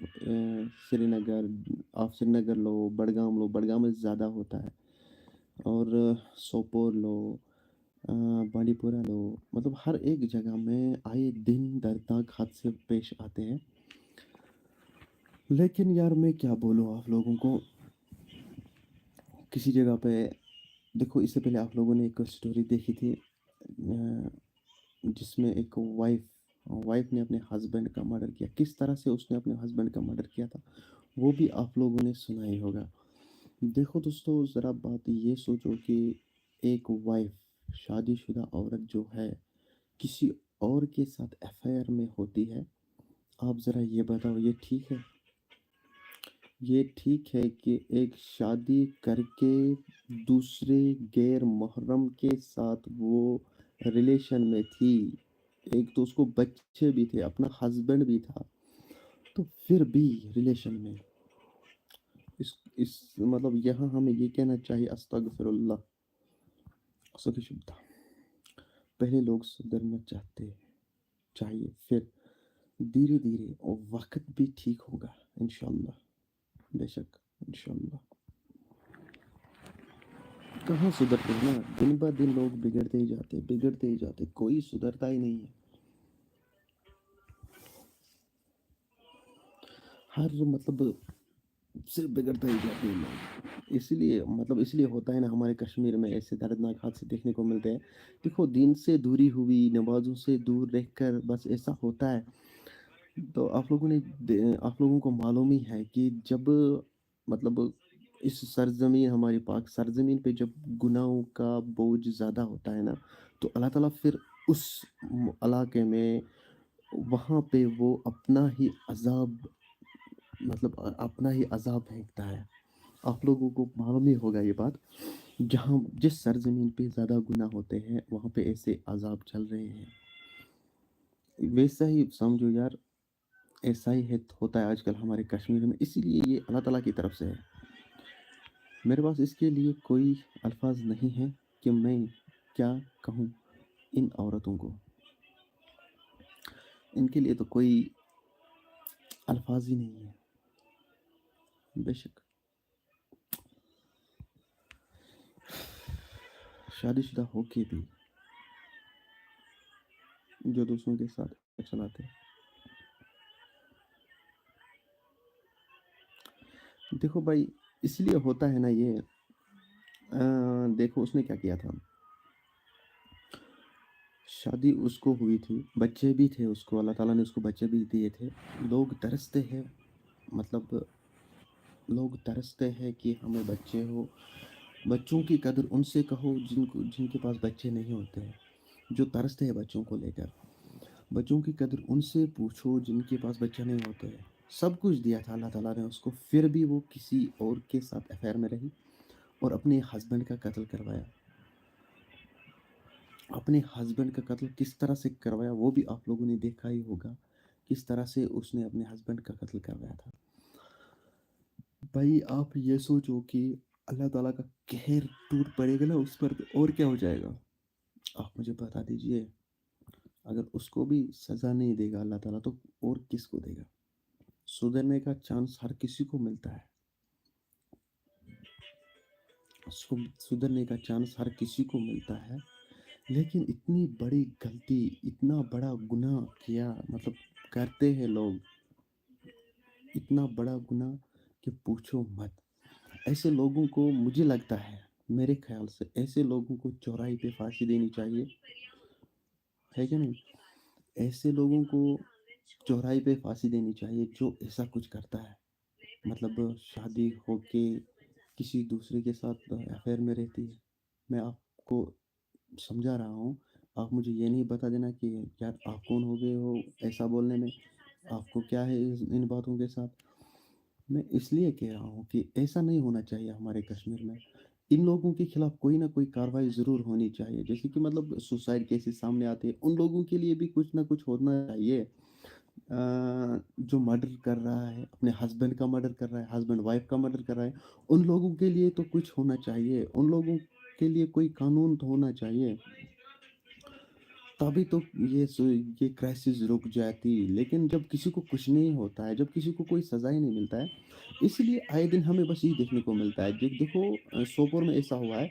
श्रीनगर, आप श्रीनगर लो, बडगाम लो, बडगाम में ज़्यादा होता है, और सोपोर लो, बांडीपुरा लो, मतलब हर एक जगह में आए दिन दर्दनाक हादसे पेश आते हैं। लेकिन यार मैं क्या बोलूँ आप लोगों को, किसी जगह पे देखो, इससे पहले आप लोगों ने एक स्टोरी देखी थी जिसमें एक वाइफ वाइफ ने अपने हस्बैंड का मर्डर किया, किस तरह से उसने अपने हस्बैंड का मर्डर किया था, वो भी आप लोगों ने सुना ही होगा। देखो दोस्तों, ज़रा बात ये सोचो कि एक वाइफ, शादीशुदा औरत जो है, किसी और के साथ अफेयर में होती है। आप ज़रा ये बताओ, ये ठीक है? ये ठीक है कि एक शादी करके दूसरे गैर मुहर्रम के साथ वो रिलेशन में थी, एक तो उसको बच्चे भी थे, अपना हस्बैंड भी था, तो फिर भी रिलेशन में इस मतलब यहाँ हमें ये कहना चाहिए, अस्तगफिरुल्लाह, सखी शुद्धा। पहले लोग सुधरना चाहते चाहिए, फिर धीरे धीरे और वक्त भी ठीक होगा, इंशाल्लाह, बेशक, इंशाल्लाह। कहाँ सुधरते हैं ना, दिन ब दिन लोग बिगड़ते ही जाते, कोई सुधरता ही नहीं है। हर मतलब सिर्फ बिगड़ते ही जाते हैं लोग। इसलिए मतलब इसलिए होता है ना, हमारे कश्मीर में ऐसे दर्दनाक हादसे देखने को मिलते हैं। देखो, दिन से दूरी हुई, नमाज़ों से दूर रहकर बस ऐसा होता है। तो आप लोगों को मालूम ही है कि जब मतलब इस सरज़मीन, हमारी पाक सरज़मीन पे जब गुनाहों का बोझ ज़्यादा होता है ना, तो अल्लाह ताला फिर उस इलाके में, वहाँ पे वो अपना ही अज़ाब, मतलब अपना ही अज़ाब फेंकता है। आप लोगों को मालूम ही होगा ये बात। जहाँ जिस सरज़मीन पे ज़्यादा गुनाह होते हैं, वहाँ पे ऐसे अज़ाब चल रहे हैं। वैसा ही समझो यार, ऐसा ही है, होता है आजकल हमारे कश्मीर में, इसीलिए ये अल्लाह ताला की तरफ से है। मेरे पास इसके लिए कोई अल्फाज नहीं है कि मैं क्या कहूँ इन औरतों को। इनके लिए तो कोई अल्फाज ही नहीं है, बेशक। शादीशुदा होके भी जो दूसरों के साथ चलाते हैं। देखो भाई, इसलिए होता है ना ये। देखो उसने क्या किया था। शादी उसको हुई थी, बच्चे भी थे उसको, अल्लाह ताला ने उसको बच्चे भी दिए थे। लोग तरसते हैं, मतलब लोग तरसते हैं कि हमें बच्चे हो। बच्चों की कदर उनसे कहो जिनके पास बच्चे नहीं होते हैं, जो तरसते हैं बच्चों को लेकर। बच्चों की कदर उनसे पूछो जिनके पास बच्चे नहीं होते हैं। सब कुछ दिया था अल्लाह ताला ने उसको, फिर भी वो किसी और के साथ अफेयर में रही और अपने हस्बैंड का कत्ल करवाया। अपने हस्बैंड का कत्ल किस तरह से करवाया, वो भी आप लोगों ने देखा ही होगा, किस तरह से उसने अपने हस्बैंड का कत्ल करवाया था। भाई आप ये सोचो कि अल्लाह ताला का कहर टूट पड़ेगा ना उस पर, तो और क्या हो जाएगा। आप मुझे बता दीजिए, अगर उसको भी सज़ा नहीं देगा अल्लाह ताला, तो और किसको देगा। सुधरने का चांस हर किसी को मिलता है, सुधरने का चांस हर किसी को मिलता है। लेकिन इतनी बड़ी गलती, इतना बड़ा गुनाह किया, मतलब करते हैं लोग इतना बड़ा गुनाह कि पूछो मत। ऐसे लोगों को, मुझे लगता है, मेरे ख्याल से ऐसे लोगों को चौराहे पे फांसी देनी चाहिए, है कि नहीं। ऐसे लोगों को चौराहे पे फांसी देनी चाहिए जो ऐसा कुछ करता है, मतलब शादी होके किसी दूसरे के साथ अफेयर में रहती है। मैं आपको समझा रहा हूँ, आप मुझे ये नहीं बता देना कि यार आप कौन हो गए हो ऐसा बोलने में, आपको क्या है इन बातों के साथ। मैं इसलिए कह रहा हूँ कि ऐसा नहीं होना चाहिए हमारे कश्मीर में। इन लोगों के खिलाफ कोई ना कोई कार्रवाई ज़रूर होनी चाहिए, जैसे कि मतलब सुसाइड केसेस सामने आते हैं, उन लोगों के लिए भी कुछ ना कुछ होना चाहिए। जो मर्डर कर रहा है, अपने हस्बैंड का मर्डर कर रहा है, हस्बैंड वाइफ का मर्डर कर रहा है, उन लोगों के लिए तो कुछ होना चाहिए, उन लोगों के लिए कोई कानून तो होना चाहिए, तभी तो ये क्राइसिस रुक जाती। लेकिन जब किसी को कुछ नहीं होता है, जब किसी को कोई सज़ा ही नहीं मिलता है, इसलिए आए दिन हमें बस यही देखने को मिलता है। देखो, सोपोर में ऐसा हुआ है,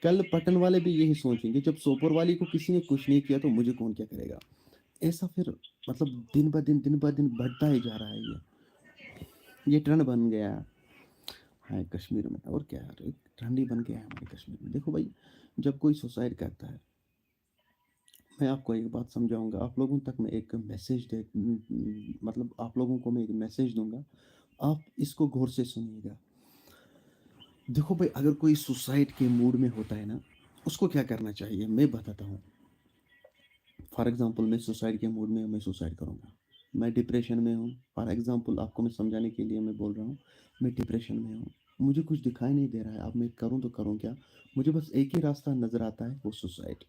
कल पटन वाले भी यही सोचेंगे, जब सोपोर वाली को किसी ने कुछ नहीं किया तो मुझे कौन क्या करेगा। ऐसा फिर मतलब दिन ब दिन बढ़ता ही जा रहा है ये ट्रेंड बन गया है कश्मीर में। और क्या यार, एक ट्रेंड ही बन गया है हमारे कश्मीर में। देखो भाई, जब कोई सुसाइड करता है, मैं आपको एक बात समझाऊँगा, आप लोगों तक मैं एक मैसेज मतलब आप लोगों को मैं एक मैसेज दूँगा, आप इसको गौर से सुनिएगा। देखो भाई, अगर कोई सुसाइड के मूड में होता है ना, उसको क्या करना चाहिए मैं बताता हूँ। फॉर एग्ज़ाम्पल मैं सुसाइड के मूड में हूँ, मैं सुसाइड करूँगा। मैं डिप्रेशन में हूँ, फॉर एग्ज़ाम्पल आपको मैं समझाने के लिए मैं बोल रहा हूँ, मैं डिप्रेशन में हूँ। मुझे कुछ दिखाई नहीं दे रहा है, अब मैं करूँ तो करूँ क्या? मुझे बस एक ही रास्ता नज़र आता है, वो सुसाइड।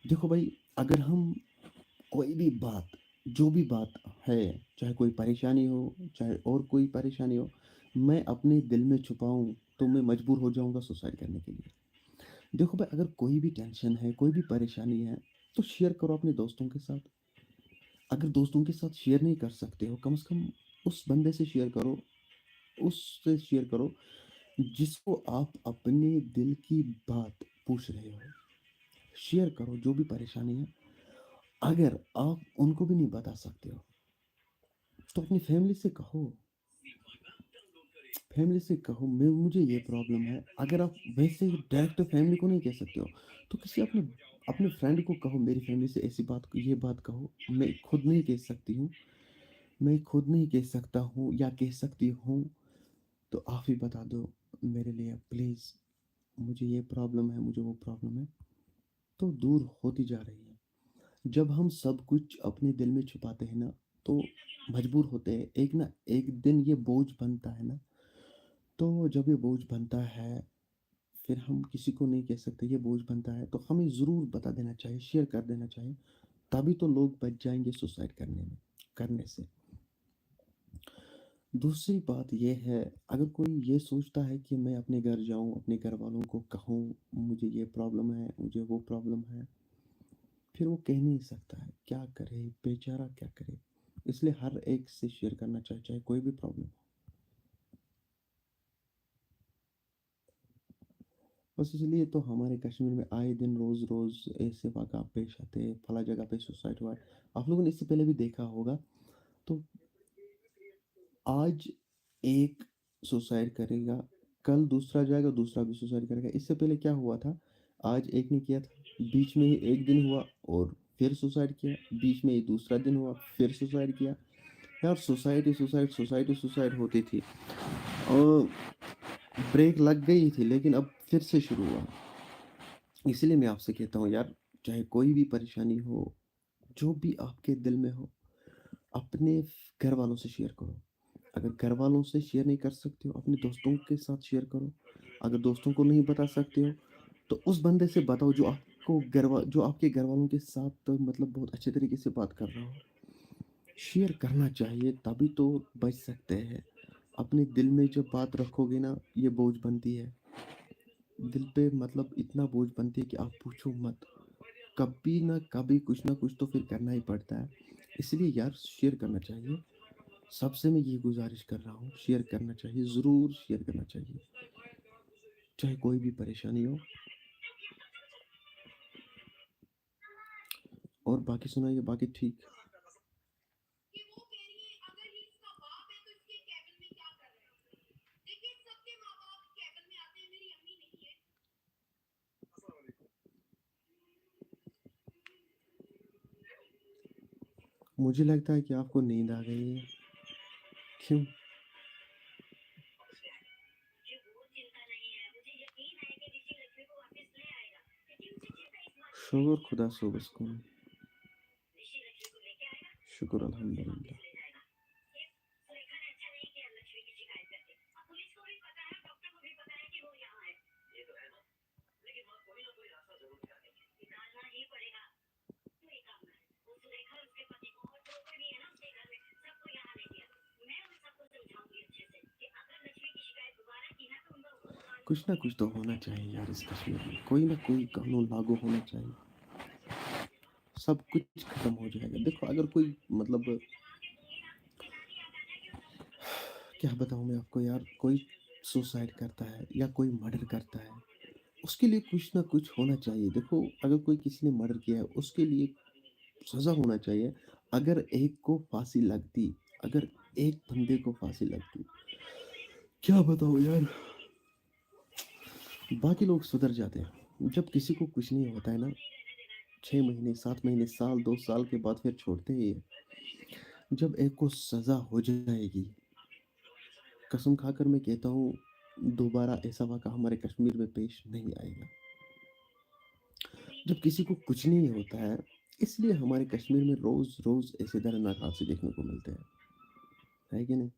देखो भाई, अगर हम कोई भी बात, जो भी बात है, चाहे कोई परेशानी हो, चाहे और कोई परेशानी हो, मैं अपने दिल में छुपाऊँ, तो मैं मजबूर हो जाऊँगा सुसाइड करने के लिए। देखो भाई, अगर कोई भी टेंशन है, कोई भी परेशानी है, तो शेयर करो अपने दोस्तों के साथ। अगर दोस्तों के साथ शेयर नहीं कर सकते हो, कम से कम उस बंदे से शेयर करो, उससे शेयर करो जिसको आप अपने दिल की बात पूछ रहे हो। शेयर करो जो भी परेशानी है। अगर आप उनको भी नहीं बता सकते हो, तो अपनी फैमिली से कहो। फैमिली से कहो, मैं मुझे ये प्रॉब्लम है। अगर आप वैसे डायरेक्ट फैमिली को नहीं कह सकते हो, तो किसी अपने अपने फ्रेंड को कहो, मेरी फैमिली से ऐसी बात, ये बात कहो, मैं खुद नहीं कह सकती हूँ, मैं खुद नहीं कह सकता हूँ या कह सकती हूँ, तो आप ही बता दो मेरे लिए प्लीज़, मुझे ये प्रॉब्लम है, मुझे वो प्रॉब्लम है। तो दूर होती जा रही है। जब हम सब कुछ अपने दिल में छुपाते हैं ना, तो मजबूर होते हैं, एक ना एक दिन ये बोझ बनता है ना, तो जब ये बोझ बनता है, फिर हम किसी को नहीं कह सकते, ये बोझ बनता है, तो हमें ज़रूर बता देना चाहिए, शेयर कर देना चाहिए। तभी तो लोग बच जाएँगे सुसाइड करने से। दूसरी बात ये है, अगर कोई ये सोचता है कि मैं अपने घर जाऊँ, अपने घरवालों को कहूँ, मुझे ये प्रॉब्लम है, मुझे वो प्रॉब्लम है, फिर वो कह नहीं सकता है, क्या करे? बेचारा क्या करे? इसलिए हर एक से शेयर करना चाहिए, चाहे कोई भी प्रॉब्लम हो। बस इसलिए तो हमारे कश्मीर में आए दिन रोज़-रोज़ ऐसे वाक़ा पेश आते हैं, फला जगह पे सुसाइड हुआ है। आप लोगों ने इससे पहले भी देखा होगा, तो आज एक सुसाइड करेगा, कल दूसरा जाएगा, दूसरा भी सुसाइड करेगा। इससे पहले क्या हुआ था, आज एक ने किया था, बीच में ही एक दिन हुआ और फिर सुसाइड किया, बीच में ही दूसरा दिन हुआ, फिर सुसाइड किया। यार सुसाइड ही सुसाइड, सुसाइड ही सुसाइड होती थी। और ब्रेक लग गई थी, लेकिन अब फिर से शुरू हुआ। इसलिए मैं आपसे कहता हूँ यार, चाहे कोई भी परेशानी हो, जो भी आपके दिल में हो, अपने घर वालों से शेयर करो। अगर घर वालों से शेयर नहीं कर सकते हो, अपने दोस्तों के साथ शेयर करो। अगर दोस्तों को नहीं बता सकते हो, तो उस बंदे से बताओ जो आपके घर वालों के साथ तो मतलब बहुत अच्छे तरीके से बात कर रहा हो। शेयर करना चाहिए, तभी तो बच सकते हैं। अपने दिल में जब बात रखोगे ना, ये बोझ बनती है। दिल पे मतलब इतना बोझ बनती है कि आप पूछो मत। कभी ना कभी कुछ ना कुछ तो फिर करना ही पड़ता है। इसलिए यार शेयर करना चाहिए। सबसे मैं ये गुज़ारिश कर रहा हूँ, शेयर करना चाहिए, ज़रूर शेयर करना चाहिए। चाहे कोई भी परेशानी हो। और बाकी सुनाइए, बाकी ठीक? मुझे लगता है कि आपको नींद आ गई है। क्यों? शुक्र खुदा सो बस शुक्र अल्हम्दुलिल्लाह। कुछ ना कुछ तो होना चाहिए यार, इस कश्मीर में कोई ना कोई कानून लागू होना चाहिए। सब कुछ खत्म हो जाएगा। देखो, अगर कोई मतलब क्या बताऊँ मैं आपको यार, कोई सुसाइड करता है या कोई मर्डर करता है, उसके लिए कुछ ना कुछ होना चाहिए। देखो, अगर कोई किसी ने मर्डर किया है, उसके लिए सज़ा होना चाहिए। अगर एक को फांसी लगती, अगर एक बंदे को फांसी लगती, क्या बताऊँ यार, बाकी लोग सुधर जाते हैं। जब किसी को कुछ नहीं होता है ना, 6 महीने, 7 महीने, साल, 2 साल के बाद फिर छोड़ते ही है। जब एक को सज़ा हो जाएगी, कसम खाकर मैं कहता हूँ, दोबारा ऐसा वाक़ा हमारे कश्मीर में पेश नहीं आएगा। जब किसी को कुछ नहीं होता है, इसलिए हमारे कश्मीर में रोज़-रोज़ ऐसे दर्दनाक हादसे देखने को मिलते हैं, है कि नहीं?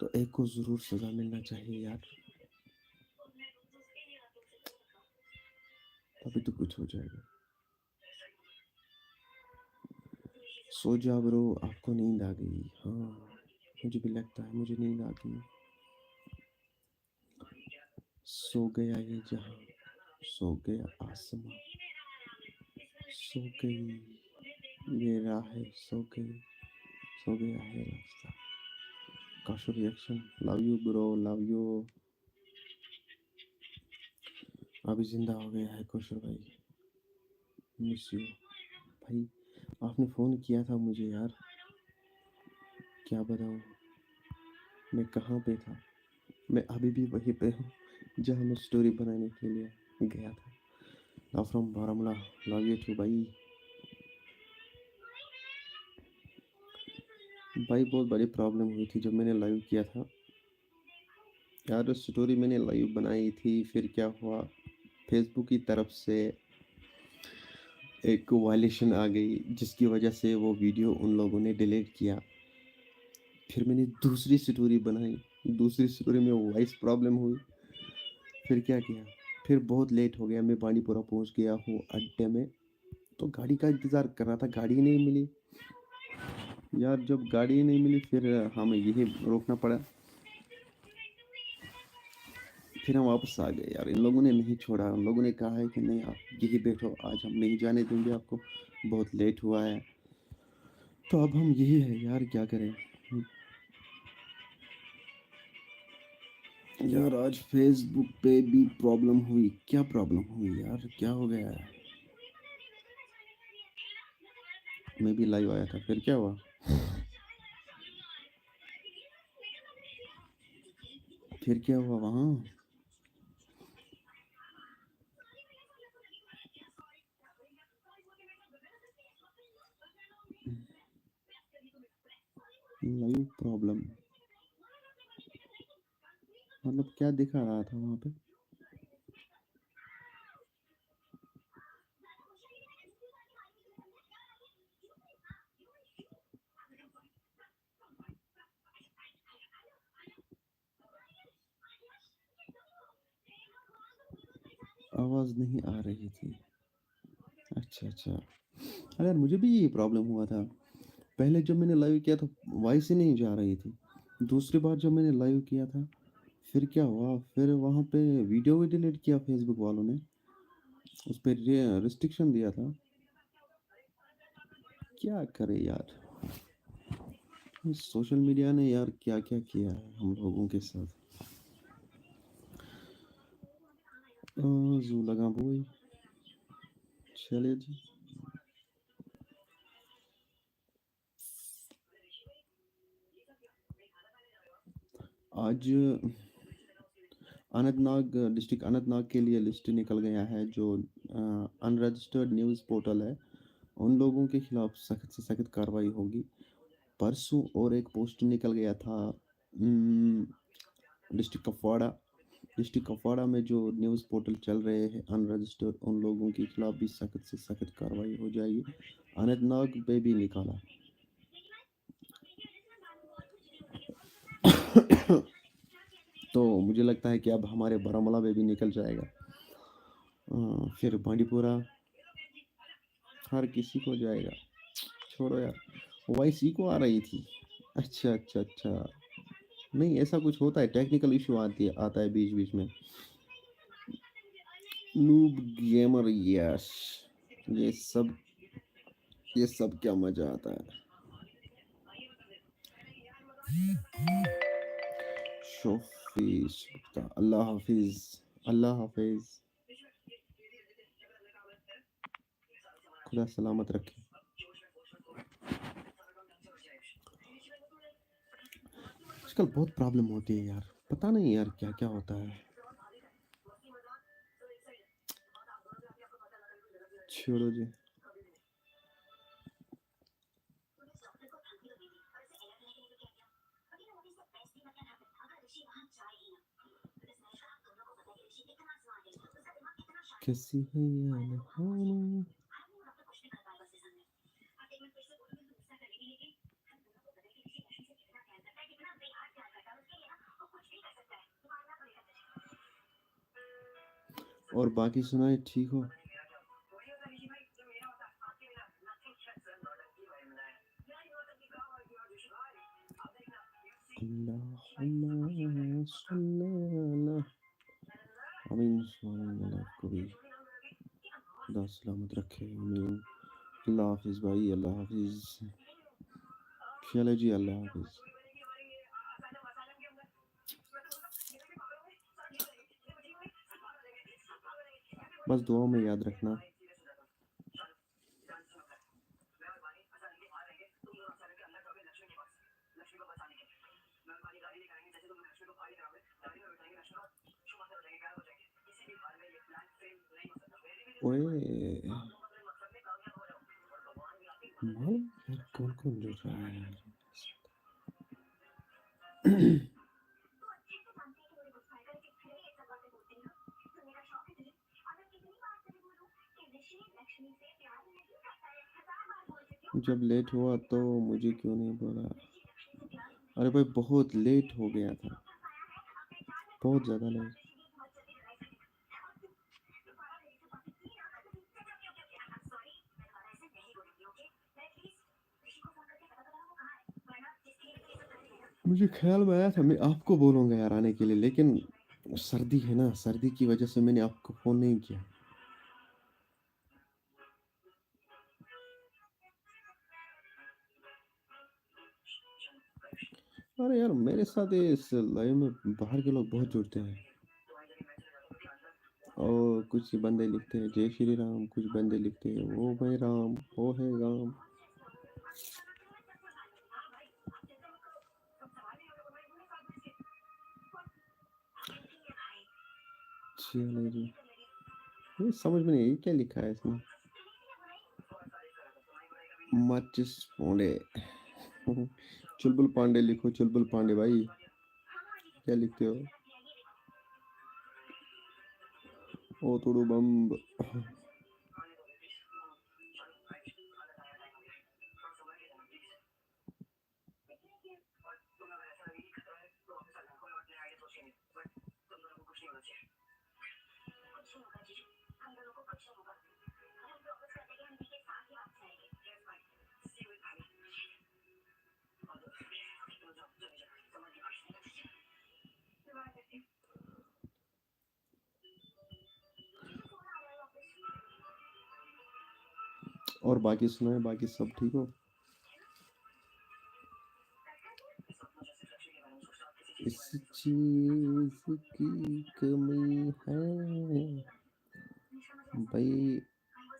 तो एक को ज़रूर सज़ा मिलना चाहिए यार, तभी तो कुछ हो जाएगा। सो जा ब्रो, आपको नींद आ गई। हाँ, मुझे भी लगता है मुझे नींद आ गई। सो गया ये जहाँ, सो गया आसमां, सो गई ये राहें, सो गया है रास्ता। काशो reaction, love you bro, love you. अभी जिंदा हो गया है कौशल भाई, मिस यू भाई। आपने फ़ोन किया था मुझे यार, क्या बताऊँ मैं कहाँ पे था। मैं अभी भी वहीं पे हूँ जहाँ मैं स्टोरी बनाने के लिए गया था। Love from Baramulla, love you too भाई। भाई बहुत बड़ी प्रॉब्लम हुई थी जब मैंने लाइव किया था यार। स्टोरी मैंने लाइव बनाई थी, फिर क्या हुआ, फेसबुक की तरफ से एक वायलेशन आ गई, जिसकी वजह से वो वीडियो उन लोगों ने डिलीट किया। फिर मैंने दूसरी स्टोरी बनाई, दूसरी स्टोरी में वॉइस प्रॉब्लम हुई। फिर क्या किया, फिर बहुत लेट हो गया, मैं बांडीपुरा पहुंच गया हूँ अड्डे में। तो गाड़ी का इंतज़ार कर रहा था, गाड़ी नहीं मिली यार। जब गाड़ी नहीं मिली फिर हमें यही रोकना पड़ा। फिर हम वापस आ गए यार, इन लोगों ने नहीं छोड़ा। उन लोगों ने कहा है कि नहीं आप यही बैठो, आज हम नहीं जाने देंगे आपको, बहुत लेट हुआ है। तो अब हम यही है यार, क्या करें यार। आज फेसबुक पे भी प्रॉब्लम हुई। क्या प्रॉब्लम हुई यार, क्या हो गया है। मैं भी लाइव आया था, फिर क्या हुआ। फिर क्या हुआ वहाँ। लाइव प्रॉब्लम मतलब क्या दिखा रहा था वहाँ पे। आवाज़ नहीं आ रही थी। अच्छा अच्छा, अरे यार मुझे भी ये प्रॉब्लम हुआ था। पहले जब मैंने लाइव किया था वॉइस ही नहीं जा रही थी। दूसरी बार जब मैंने लाइव किया था, फिर क्या हुआ, फिर वहाँ पे वीडियो भी डिलीट किया फेसबुक वालों ने, उस पर रिस्ट्रिक्शन दिया था। क्या करे यार, सोशल मीडिया ने यार क्या क्या किया है हम लोगों के साथ। जू लगा बोई, चले जी। आज अनंतनाग डिस्ट्रिक्ट अनंतनाग के लिए लिस्ट निकल गया है, जो अनरजिस्टर्ड न्यूज़ पोर्टल है, उन लोगों के खिलाफ सख्त से सख्त कार्रवाई होगी। परसों और एक पोस्ट निकल गया था डिस्ट्रिक्ट कुपवाड़ा। डिस्ट्रिक्ट कुपवाड़ा में जो न्यूज़ पोर्टल चल रहे हैं अनरजिस्टर्ड, उन लोगों के खिलाफ भी सख्त से सख्त कार्रवाई हो जाएगी। अनंतनाग पे भी निकाला। तो मुझे लगता है कि अब हमारे बारामूला में भी निकल जाएगा। फिर बांडीपुरा, हर किसी को जाएगा। छोड़ो यार, वॉइस इको आ रही थी। अच्छा अच्छा अच्छा, नहीं ऐसा कुछ होता है, टेक्निकल इशू आती है, आता है बीच बीच में। Noob gamer, yes. ये सब ये सब क्या मजा आता है। शोफी शुक्ता, अल्लाह हाफिज, अल्लाह हाफिज, खुदा सलामत रखे। आजकल बहुत प्रॉब्लम होती है यार, पता नहीं यार क्या क्या होता है। छोड़ो जी। कैसी है ये नहानी। और बाकी सुनाए, ठीक हो? अल्लाहुम्मा सल्ली अला। आमीन सुभान अल्लाह, आपको भी खुदा सलामत रखे, आमीन। अल्लाह हाफिज भाई, अल्लाह हाफिज। चले जी, अल्लाह हाफिज। बस दुआ में याद रखना। ओए मालूम यार कौन कौन जुड़ रहा है यार। जब लेट हुआ तो मुझे क्यों नहीं बोला? अरे भाई बहुत लेट हो गया था, बहुत ज़्यादा लेट। मुझे ख्याल में आया था मैं आपको बोलूँगा यार आने के लिए, लेकिन सर्दी है ना, सर्दी की वजह से मैंने आपको फ़ोन नहीं किया। अरे यार मेरे साथ ये इस लाइव में बाहर के लोग बहुत जुड़ते हैं, और कुछ बंदे लिखते हैं जय श्री राम, कुछ बंदे लिखते हैं वो मैं राम, वो है राम। चलो जी, ये समझ में नहीं, ये क्या लिखा है इसमें? माचिस पांडे। चुलबुल पांडे लिखो, चुलबुल पांडे भाई, क्या लिखते हो? ओ तोड़ो बम्ब। और बाकी सुनाए, बाकी सब ठीक हो? इस चीज की कमी है भाई,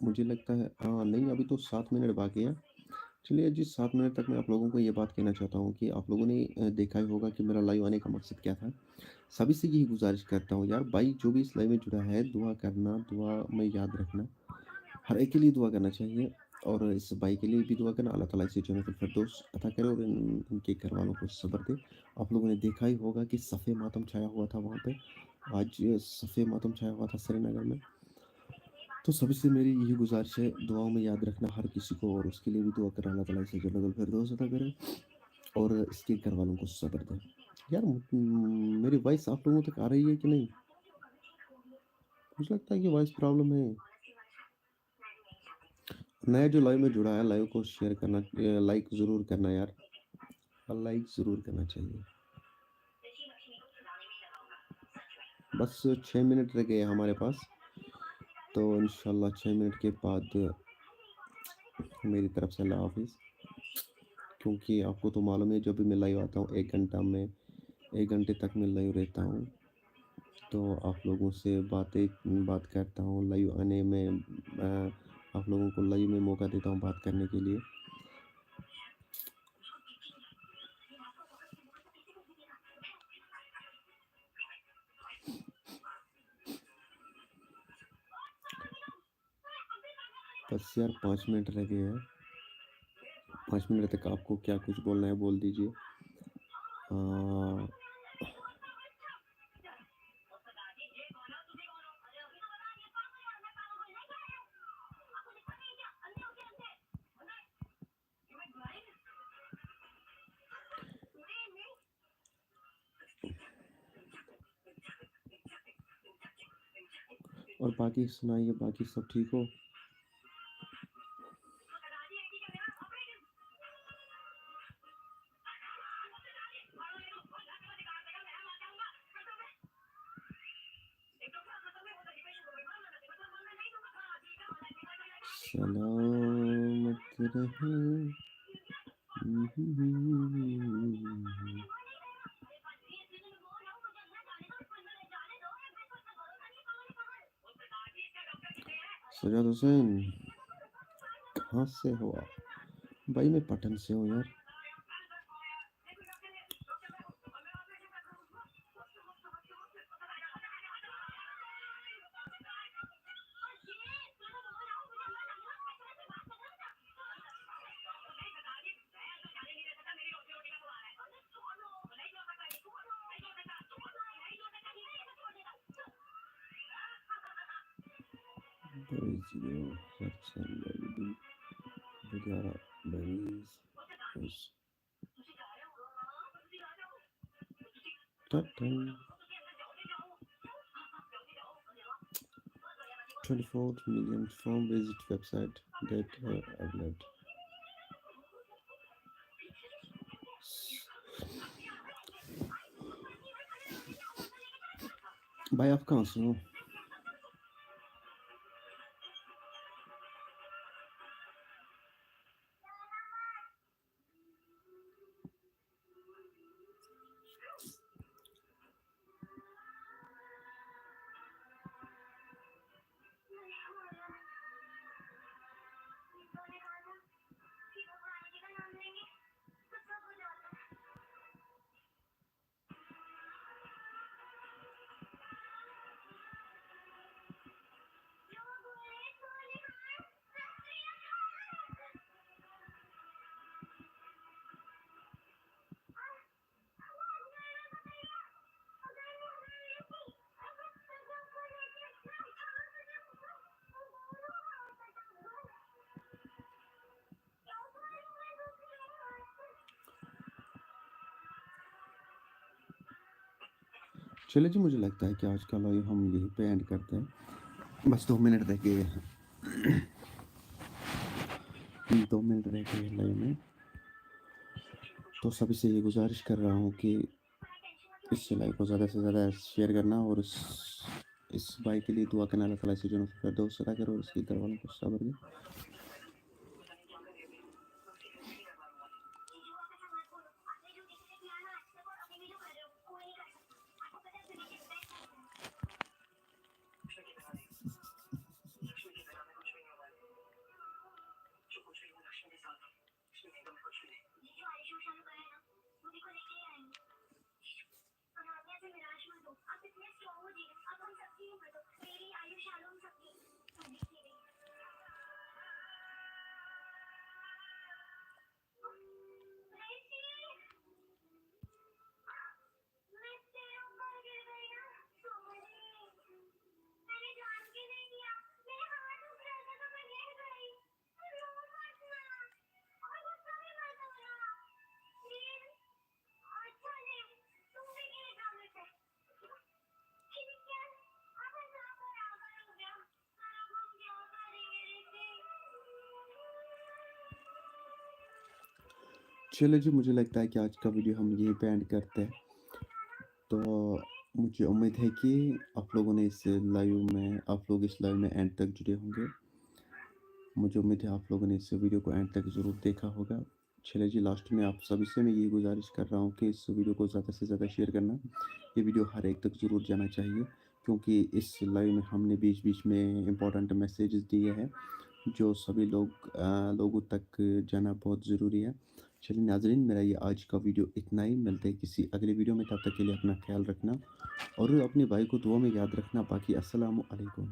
मुझे लगता है। हाँ नहीं, अभी तो 7 मिनट बाकी है। चलिए जी, 7 मिनट तक मैं आप लोगों को ये बात कहना चाहता हूँ कि आप लोगों ने देखा ही होगा कि मेरा लाइव आने का मकसद क्या था। सभी से यही गुजारिश करता हूँ यार भाई, जो भी इस लाइव में जुड़ा है, दुआ करना, दुआ में याद रखना। हर एक के लिए दुआ करना चाहिए, और इस भाई के लिए भी दुआ करना, अल्लाह ताला इसे जन्नतुल फिरदौस अता करे और इनके घर वालों को सब्र दे। आप लोगों ने देखा ही होगा कि सफ़े मातम छाया हुआ था वहाँ पे, आज सफ़े मातम छाया हुआ था श्रीनगर में। तो सभी से मेरी यही गुजारिश है, दुआओं में याद रखना हर किसी को, और उसके लिए भी दुआ करना, अल्लाह ताला इसे जन्नतुल फिरदौस अता करे और इसके घर वालों को सब्र दे। यार मेरी वॉइस आप लोगों तक आ रही है कि नहीं? मुझे लगता है कि वॉइस प्रॉब्लम है। नया जो लाइव में जुड़ा है, लाइव को शेयर करना, लाइक ज़रूर करना यार, लाइक ज़रूर करना चाहिए। बस 6 मिनट रह गए हमारे पास, तो इंशाल्लाह 6 मिनट के बाद मेरी तरफ से अल्लाह हाफिज़। क्योंकि आपको तो मालूम है, जब भी मैं लाइव आता हूँ 1 घंटा में, 1 घंटे तक मैं लाइव रहता हूँ, तो आप लोगों से बात करता हूँ लाइव आने में। आप लोगों को लाइव में मौका देता हूँ बात करने के लिए। बस यार 5 मिनट रह गए हैं। 5 मिनट तक आपको क्या कुछ बोलना है बोल दीजिए। अ, और बाकी सुनाइए, बाकी सब ठीक हो? सलामत रहे। सजाद हुसैन, कहाँ से हो आप? भाई मैं पटन से हूँ यार। Ta-ta. 24 million from visit website that upload. भाई आप कहाँ से हो? चलिए जी, मुझे लगता है कि आज का लाइव हम यहीं पे एंड करते हैं। बस 2 मिनट रह गए हैं। 2 मिनट रह गए हैं लाइव में। तो सभी से ये गुजारिश कर रहा हूँ कि इस लाइव को ज़्यादा से ज़्यादा शेयर करना और इस भाई के लिए दुआ करना, अल्लाह ताला से जो फिरदौस अता करे और उसके घर वालों को सब्र दे। चलिए जी, मुझे लगता है कि आज का वीडियो हम यहीं पे एंड करते हैं। तो मुझे उम्मीद है कि आप लोग इस लाइव में एंड तक जुड़े होंगे। मुझे उम्मीद है आप लोगों ने इस वीडियो को एंड तक ज़रूर देखा होगा। चलिए जी, लास्ट में आप सभी से मैं ये गुजारिश कर रहा हूँ कि इस वीडियो को ज़्यादा से ज़्यादा शेयर करना। ये वीडियो हर एक तक ज़रूर जाना चाहिए, क्योंकि इस लाइव में हमने बीच-बीच में इम्पोर्टेंट मैसेजेस दिए हैं, जो सभी लोगों तक जाना बहुत ज़रूरी है। चलिए नाज़रीन, मेरा ये आज का वीडियो इतना ही। मिलते हैं किसी अगले वीडियो में, तब तक के लिए अपना ख़्याल रखना और अपने भाई को दुआ में याद रखना। बाकी अस्सलामु अलैकुम।